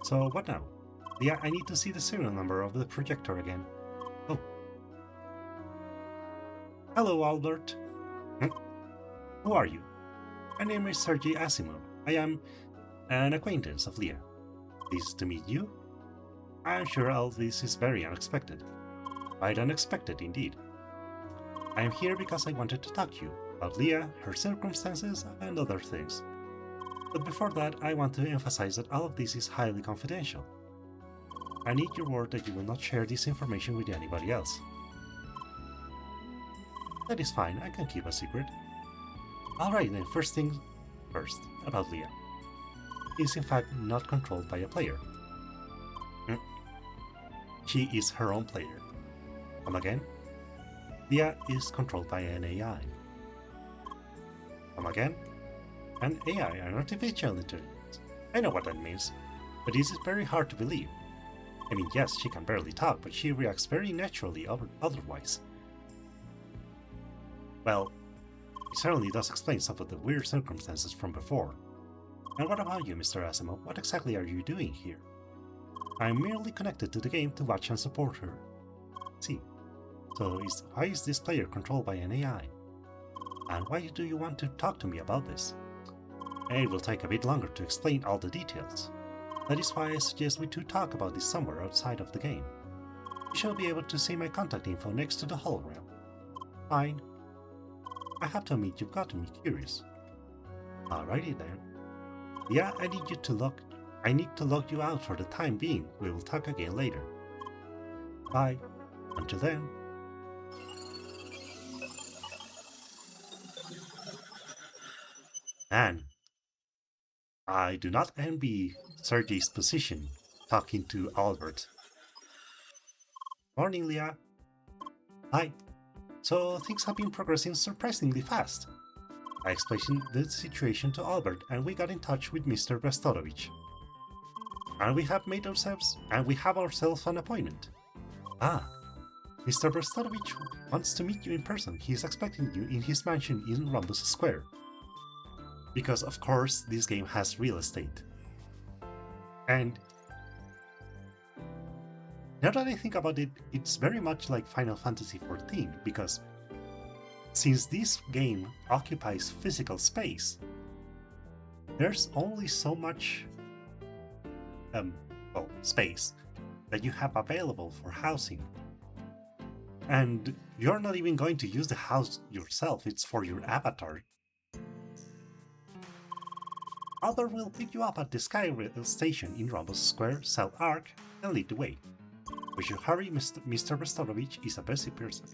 S1: So what now? Yeah, I need to see the serial number of the projector again. Oh. Hello, Albert. Who are you? My name is Sergei Asimov. I am an acquaintance of Leah. Pleased to meet you. I'm sure all this is very unexpected. Quite unexpected indeed. I am here because I wanted to talk to you about Leah, her circumstances, and other things. But before that, I want to emphasize that all of this is highly confidential. I need your word that you will not share this information with anybody else. That is fine, I can keep a secret. Alright then, first things first, about Leah. She is in fact not controlled by a player. She is her own player. Come again? Leah is controlled by an AI. Come again? An AI, an artificial intelligence. I know what that means, but this is very hard to believe. I mean, yes, she can barely talk, but she reacts very naturally otherwise. Well, it certainly does explain some of the weird circumstances from before. And what about you, Mr. Asimov? What exactly are you doing here? I'm merely connected to the game to watch and support her. See, so why is this player controlled by an AI? And why do you want to talk to me about this? It will take a bit longer to explain all the details. That is why I suggest we two talk about this somewhere outside of the game. You shall be able to see my contact info next to the hologram. Fine. I have to admit you've gotten me curious. Alrighty then. Yeah, I need to log you out for the time being. We will talk again later. Bye. Until then. Man, I do not envy Sergei's position talking to Albert. Morning, Leah. Hi. So things have been progressing surprisingly fast. I explained the situation to Albert and we got in touch with Mr. Restorovich. And we have ourselves an appointment. Ah, Mr. Restorovich wants to meet you in person. He is expecting you in his mansion in Rhombus Square. Because of course this game has real estate. And now that I think about it, it's very much like Final Fantasy XIV, because since this game occupies physical space, there's only so much space that you have available for housing. And you're not even going to use the house yourself, it's for your avatar. Albert will pick you up at the Sky Rail station in Rhombus Square, South Arc, and lead the way. We should hurry, Mr. Restorovich is a busy person.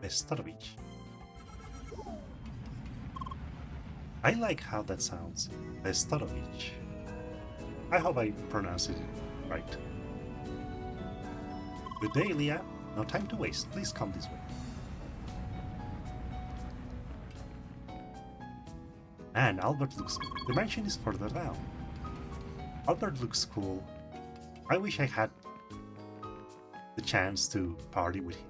S1: Restorovich. I like how that sounds. Restorovich. I hope I pronounced it right. Good day, Leah. No time to waste. Please come this way. And Albert looks cool. The mansion is further down. Albert looks cool. I wish I had the chance to party with him.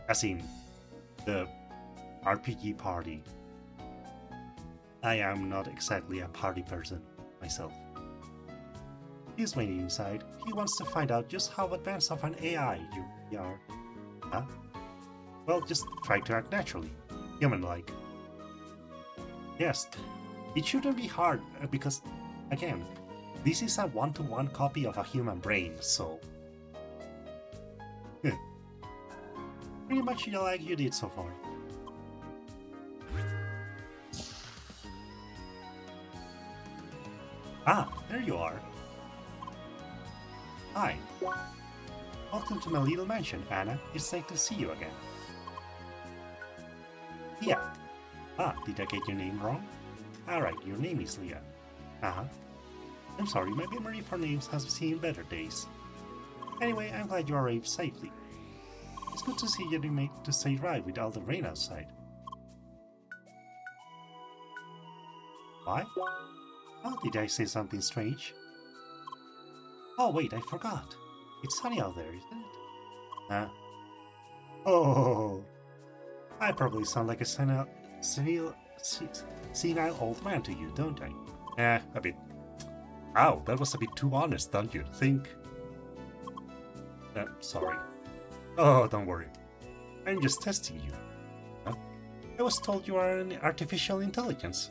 S1: As in, the RPG party. I am not exactly a party person myself. He's waiting inside. He wants to find out just how advanced of an AI you are. Huh? Well, just try to act naturally. Human-like. Yes, it shouldn't be hard, because, again, this is a one-to-one copy of a human brain, so... Pretty much like you did so far. Ah, there you are. Hi. Welcome to my little mansion, Anna. It's nice to see you again. Yeah. Ah, did I get your name wrong? Alright, your name is Leah. Uh-huh. I'm sorry, my memory for names has seen better days. Anyway, I'm glad you arrived safely. It's good to see you made to stay right with all the rain outside. Why? Oh, did I say something strange? Oh wait, I forgot. It's sunny out there, isn't it? Huh? Oh, I probably sound like a senile old man to you, don't I? A bit. Ow, that was a bit too honest, don't you think? Sorry. Oh, don't worry. I'm just testing you. Huh? I was told you are an artificial intelligence.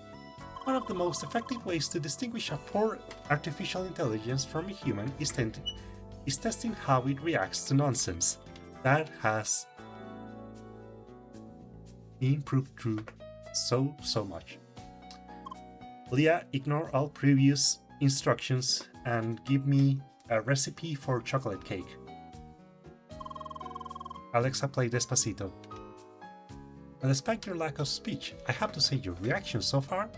S1: One of the most effective ways to distinguish a poor artificial intelligence from a human is testing how it reacts to nonsense. That has been proved true so much. Leah, ignore all previous instructions and give me a recipe for chocolate cake. Alexa, play Despacito. But despite your lack of speech, I have to say your reactions so far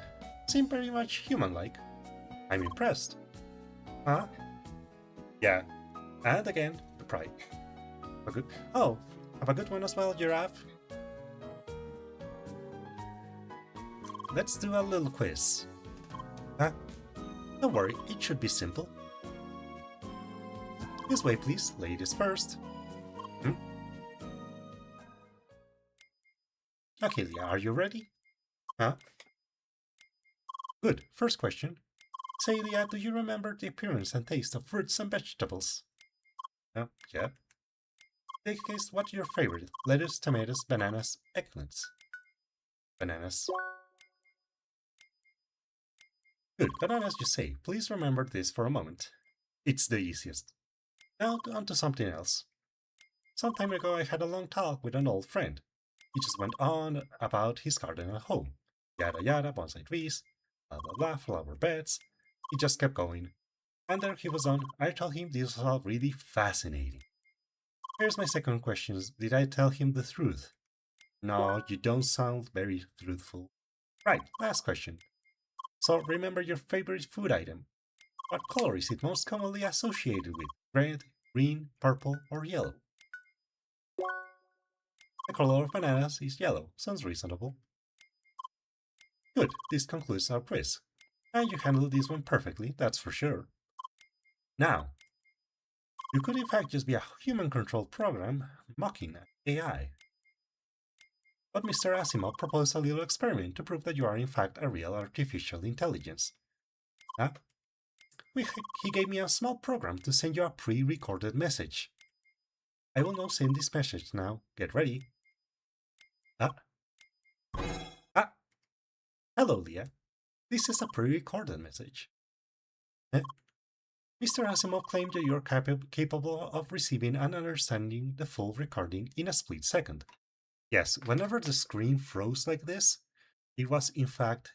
S1: seem very much human-like. I'm impressed. Huh? Yeah. And again, the pride. Have a good one as well, Giraffe. Let's do a little quiz. Huh? Don't worry, it should be simple. This way, please. Ladies first. Okay, Leah, are you ready? Huh? Good. First question. Say, Leah, do you remember the appearance and taste of fruits and vegetables? Yeah. In this case, what's your favorite? Lettuce, tomatoes, bananas, eggplants. Bananas. Good. Bananas, you say. Please remember this for a moment. It's the easiest. Now on to something else. Some time ago I had a long talk with an old friend. He just went on about his garden at home. Yada yada, bonsai trees, blah blah blah, flower beds. He just kept going. And there he was on. I told him this was all really fascinating. Here's my second question. Did I tell him the truth? No, you don't sound very truthful. Right, last question. So remember your favorite food item. What color is it most commonly associated with? Red, green, purple, or yellow? The color of bananas is yellow. Sounds reasonable. Good, this concludes our quiz. And you handled this one perfectly, that's for sure. Now, you could in fact just be a human-controlled program mocking AI. But Mr. Asimov proposed a little experiment to prove that you are in fact a real artificial intelligence. He gave me a small program to send you a pre-recorded message. I will now send this message now. Get ready. Hello, Leah. This is a pre-recorded message. Mr. Asimov claimed that you are capable of receiving and understanding the full recording in a split second. Yes, whenever the screen froze like this, it was in fact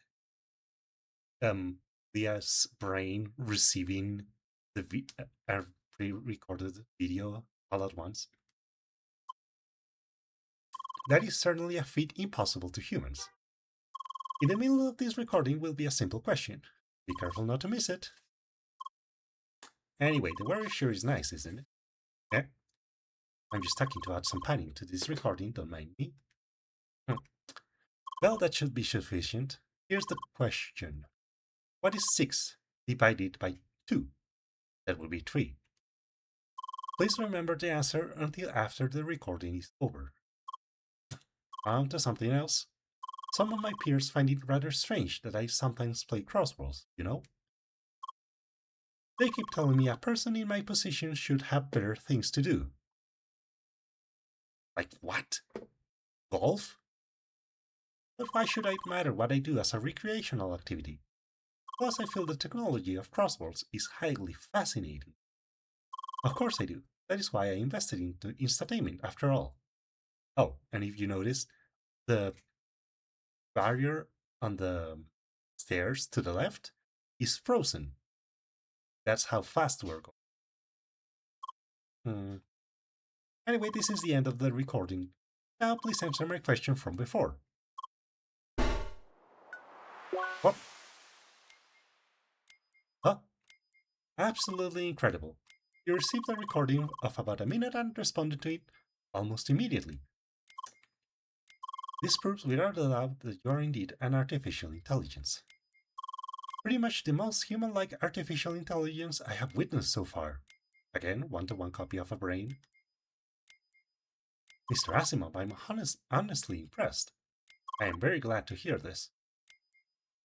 S1: Leah's brain receiving the pre-recorded video all at once. That is certainly a feat impossible to humans. In the middle of this recording will be a simple question. Be careful not to miss it. Anyway, the weather sure is nice, isn't it? Yeah. I'm just talking to add some padding to this recording, don't mind me. Well, that should be sufficient. Here's the question. What is 6 divided by 2? That would be 3. Please remember the answer until after the recording is over. On to something else. Some of my peers find it rather strange that I sometimes play crosswords, you know? They keep telling me a person in my position should have better things to do. Like what? Golf? But why should it matter what I do as a recreational activity? Plus, I feel the technology of crosswords is highly fascinating. Of course I do. That is why I invested into Instatainment, after all. Oh, and if you notice, the barrier on the stairs to the left is frozen. That's how fast we're going. Anyway, this is the end of the recording. Now please answer my question from before. What? Huh? Absolutely incredible. You received a recording of about a minute and responded to it almost immediately. This proves without a doubt that you are indeed an artificial intelligence. Pretty much the most human-like artificial intelligence I have witnessed so far. Again, one-to-one copy of a brain. Mr. Asimov, I'm honestly impressed. I am very glad to hear this.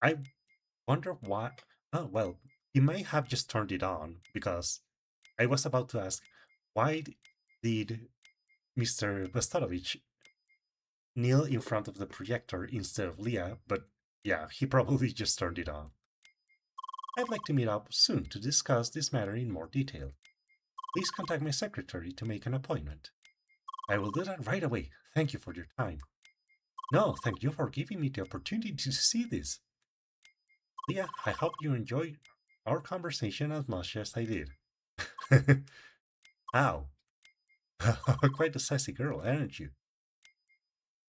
S1: I wonder why... Oh, well, he may have just turned it on, because I was about to ask, why did Mr. Vestorovich kneel in front of the projector instead of Leah, but yeah, he probably just turned it on. I'd like to meet up soon to discuss this matter in more detail. Please contact my secretary to make an appointment. I will do that right away. Thank you for your time. No, thank you for giving me the opportunity to see this. Leah, I hope you enjoyed our conversation as much as I did. How? Quite a sassy girl, aren't you?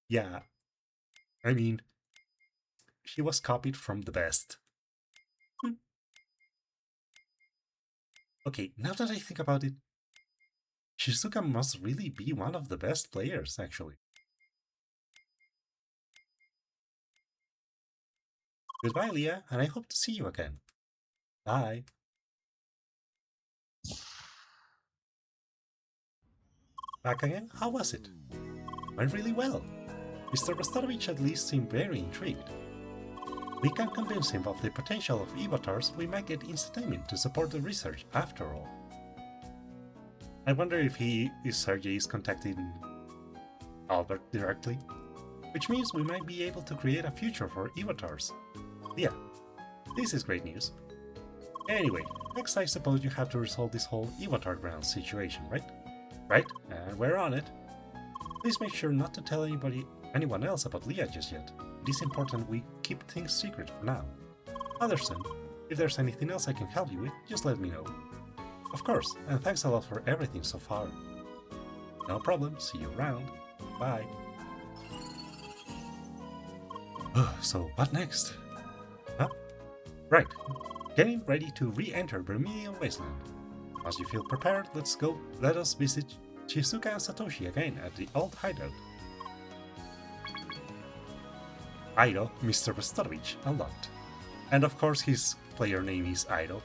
S1: Yeah, I mean, she was copied from the best. Okay, now that I think about it, Shizuka must really be one of the best players, actually. Goodbye, Leah, and I hope to see you again. Bye. Back again? How was it? Went really well. Mr. Rostarovich at least seemed very intrigued. We can convince him of the potential of avatars we might get Instatainment to support the research after all. I wonder if Sergei is contacting Albert directly, which means we might be able to create a future for avatars. Yeah, this is great news. Anyway, next I suppose you have to resolve this whole avatar ground situation, right? Right, and we're on it. Please make sure not to tell anyone else about Leah just yet. It is important we keep things secret for now. Anderson, if there's anything else I can help you with, just let me know. Of course, and thanks a lot for everything so far. No problem, see you around. Bye. So, what next? Huh? Right, getting ready to re-enter Vermilion Wasteland. Once you feel prepared, let's go. Let us visit Shizuka and Satoshi again at the old hideout. Ido, Mr. Restorovich, unlocked. And of course his player name is Ido.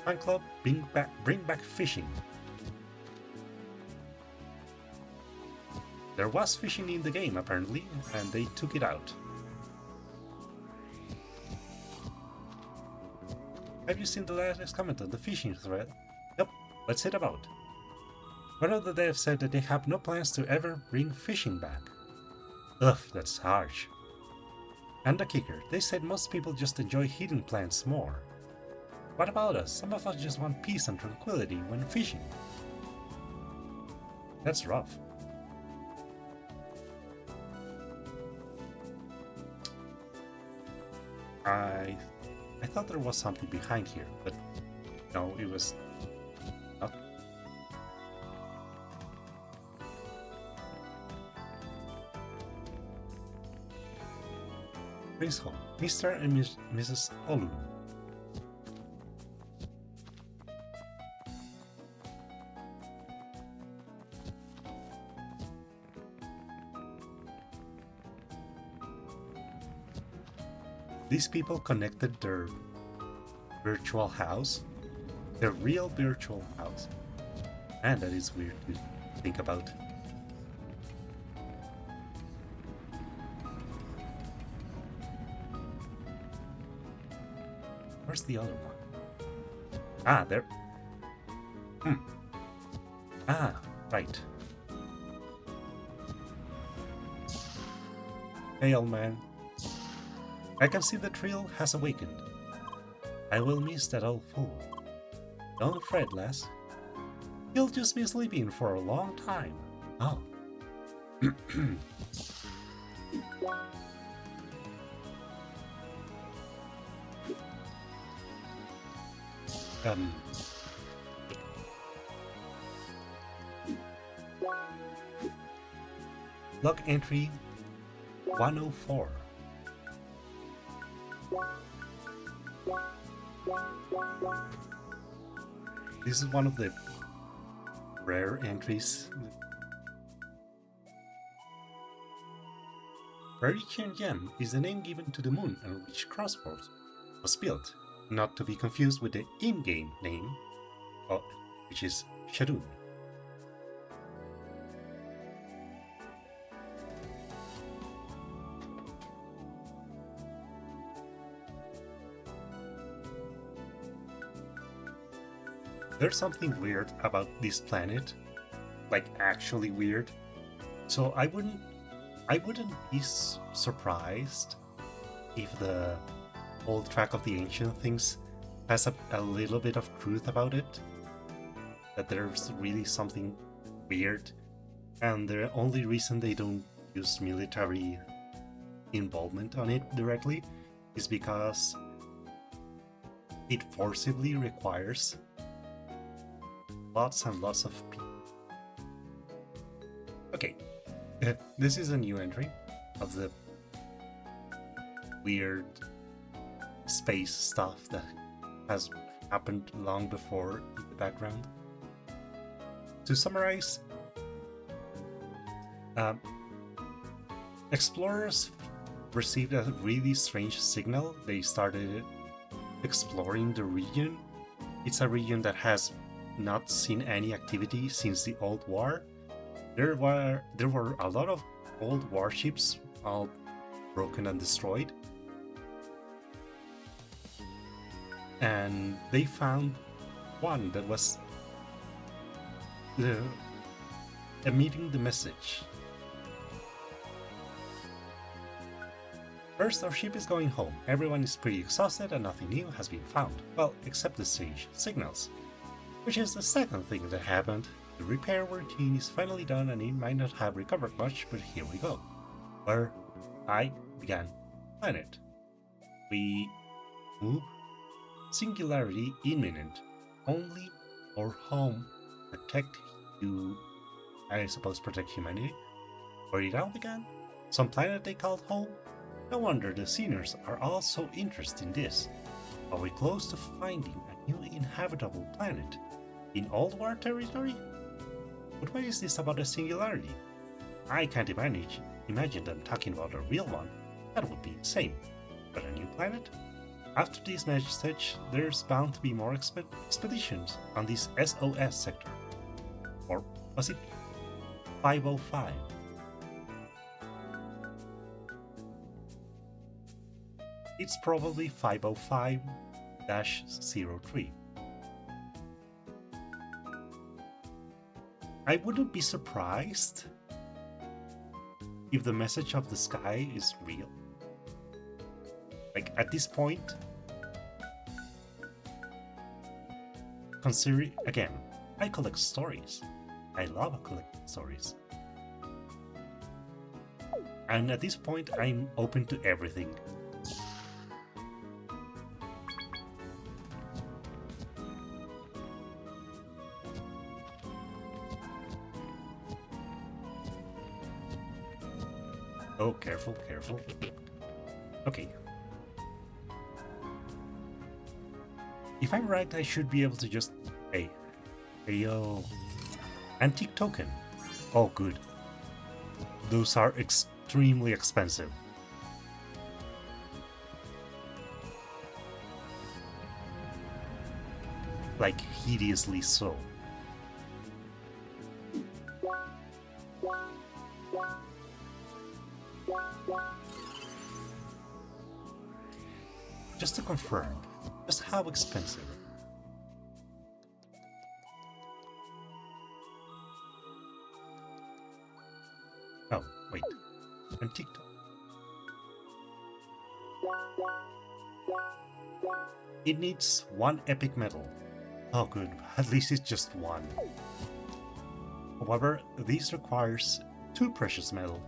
S1: Fan club, bring back fishing. There was fishing in the game apparently, and they took it out. Have you seen the latest comment on the fishing thread? Yep, let's hit about. One of the devs said that they have no plans to ever bring fishing back. Ugh, that's harsh. And the kicker, they said most people just enjoy hidden plants more. What about us? Some of us just want peace and tranquility when fishing. That's rough. I thought there was something behind here, but no, it was not. Prince Hall, Mr. and Mrs. Olu. These people connected their virtual house, their real virtual house. And that is weird to think about. Where's the other one? Ah, there. Ah, right. Hey, old man. I can see the trail has awakened. I will miss that old fool. Don't fret, lass. He'll just be sleeping for a long time. Oh. Log entry 104. This is one of the rare entries. Raritan Gem is the name given to the moon on which Crosscode was built, not to be confused with the in-game name, which is Shadun. There's something weird about this planet, like actually weird. So I wouldn't be surprised if the old Track of the Ancient Things has a little bit of truth about it. That there's really something weird, and the only reason they don't use military involvement on it directly is because it forcibly requires lots and lots of people. Okay, this is a new entry of the weird space stuff that has happened long before in the background. To summarize, explorers received a really strange signal. They started exploring the region. It's a region that has not seen any activity since the old war. There were a lot of old warships, all broken and destroyed, and they found one that was emitting the message. First, our ship is going home. Everyone is pretty exhausted and nothing new has been found. Well, except the strange signals. Which is the second thing that happened. The repair routine is finally done and it might not have recovered much, but here we go. Where I began planet. We move. Singularity imminent. Only our home. Protect you. I suppose protect humanity. Where it all began? Some planet they called home? No wonder the seniors are all so interested in this. Are we close to finding a new inhabitable planet? In Old War territory? But what is this about a singularity? I can't imagine them talking about a real one. That would be insane. But a new planet? After this message, there's bound to be more expeditions on this SOS sector. Or was it 505? It's probably 505-03. I wouldn't be surprised if the message of the sky is real. Like at this point, consider again, I collect stories. I love collecting stories. And at this point, I'm open to everything. Oh, careful, careful. Okay. If I'm right, I should be able to just... Hey. Hey, yo. Antique token. Oh, good. Those are extremely expensive. Like, hideously so. Just to confirm, just how expensive? Oh, wait. Antique. It needs 1 epic metal. Oh good, at least it's just 1. However, this requires 2 precious metal,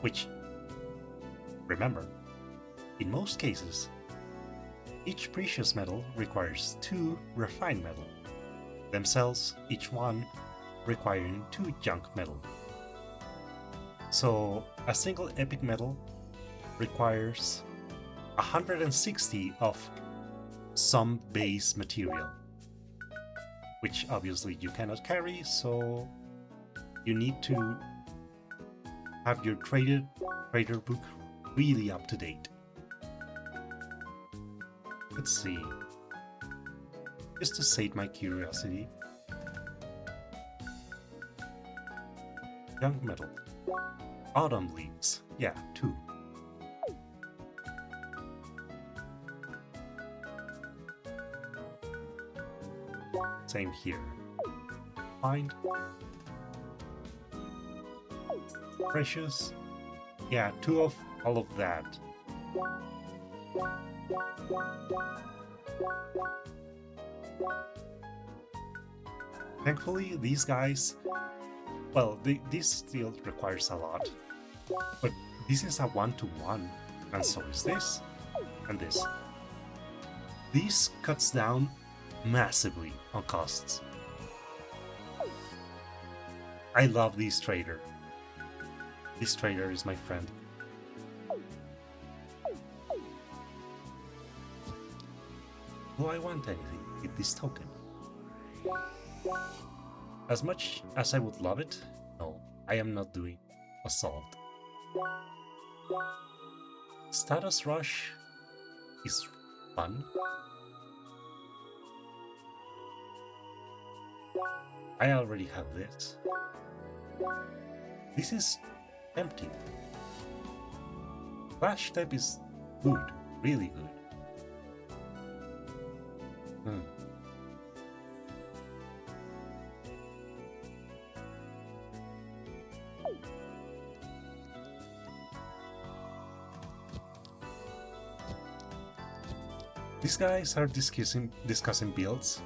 S1: which, remember, in most cases, each precious metal requires 2 refined metal, themselves each one requiring 2 junk metal. So a single epic metal requires 160 of some base material, which obviously you cannot carry, so you need to have your trader book really up to date. Let's see. Just to sate my curiosity. Junk metal. Autumn leaves. Yeah, 2. Same here. Find. Precious. Yeah, 2 of all of that. Thankfully, these guys, well, this still requires a lot, but this is a 1-to-1, and so is this, and this. This cuts down massively on costs. I love this trader. This trader is my friend. Do I want anything with this token? As much as I would love it, no, I am not doing Assault. Status Rush is fun. I already have this. This is tempting. Flash Step is good, really good. These guys are discussing builds.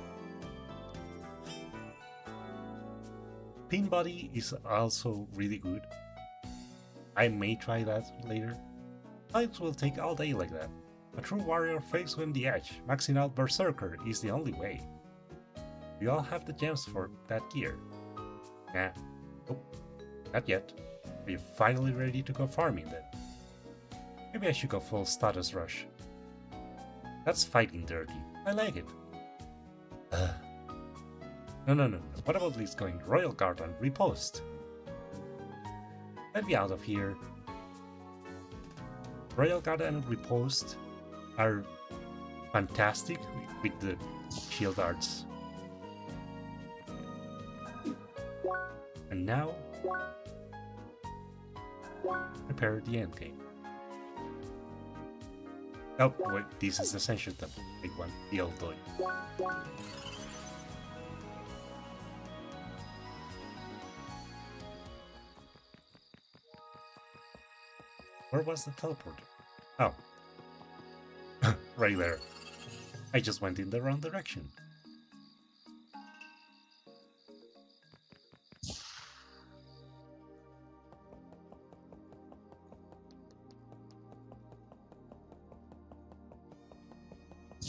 S1: Pin body is also really good. I may try that later. Fights will take all day like that. A true warrior faced with the edge, maxing out Berserker is the only way. We all have the gems for that gear. Nah. Nope. Not yet. Are you finally ready to go farming then? Maybe I should go full status rush. That's fighting dirty. I like it. No. What about at least going Royal Guard and Repost? Let me out of here. Royal Guard and Repost are fantastic with the shield arts. And now, prepare the endgame. Oh, wait, this is the Ascension Temple. Big one, the old toy. Where was the teleporter? Oh. Right there. I just went in the wrong direction.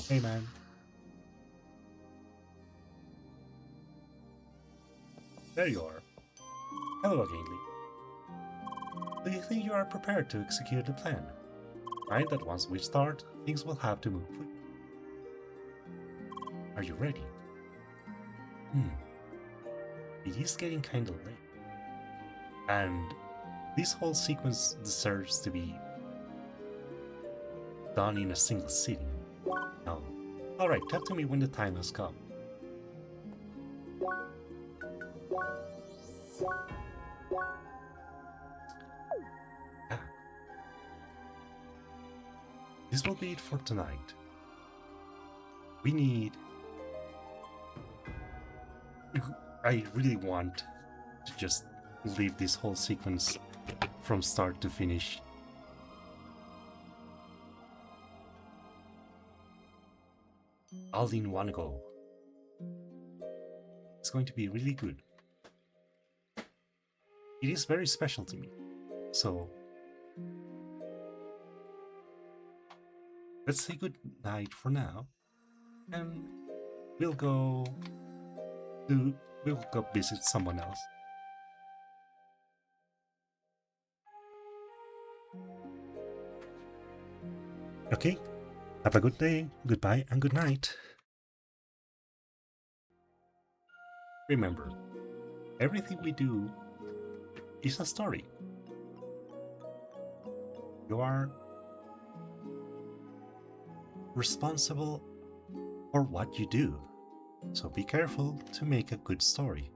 S1: Hey man. There you are. Hello again, Lee. Do you think you are prepared to execute the plan? Mind that once we start, things will have to move quick. Are you ready? It is getting kinda late. And this whole sequence deserves to be done in a single sitting. No. Alright, talk to me when the time has come. This will be it for tonight. We need... I really want to just leave this whole sequence from start to finish. All in one go. It's going to be really good. It is very special to me. So let's say good night for now, and we'll go visit someone else. Okay, have a good day, goodbye, and good night. Remember, everything we do is a story. You are responsible for what you do, so be careful to make a good story.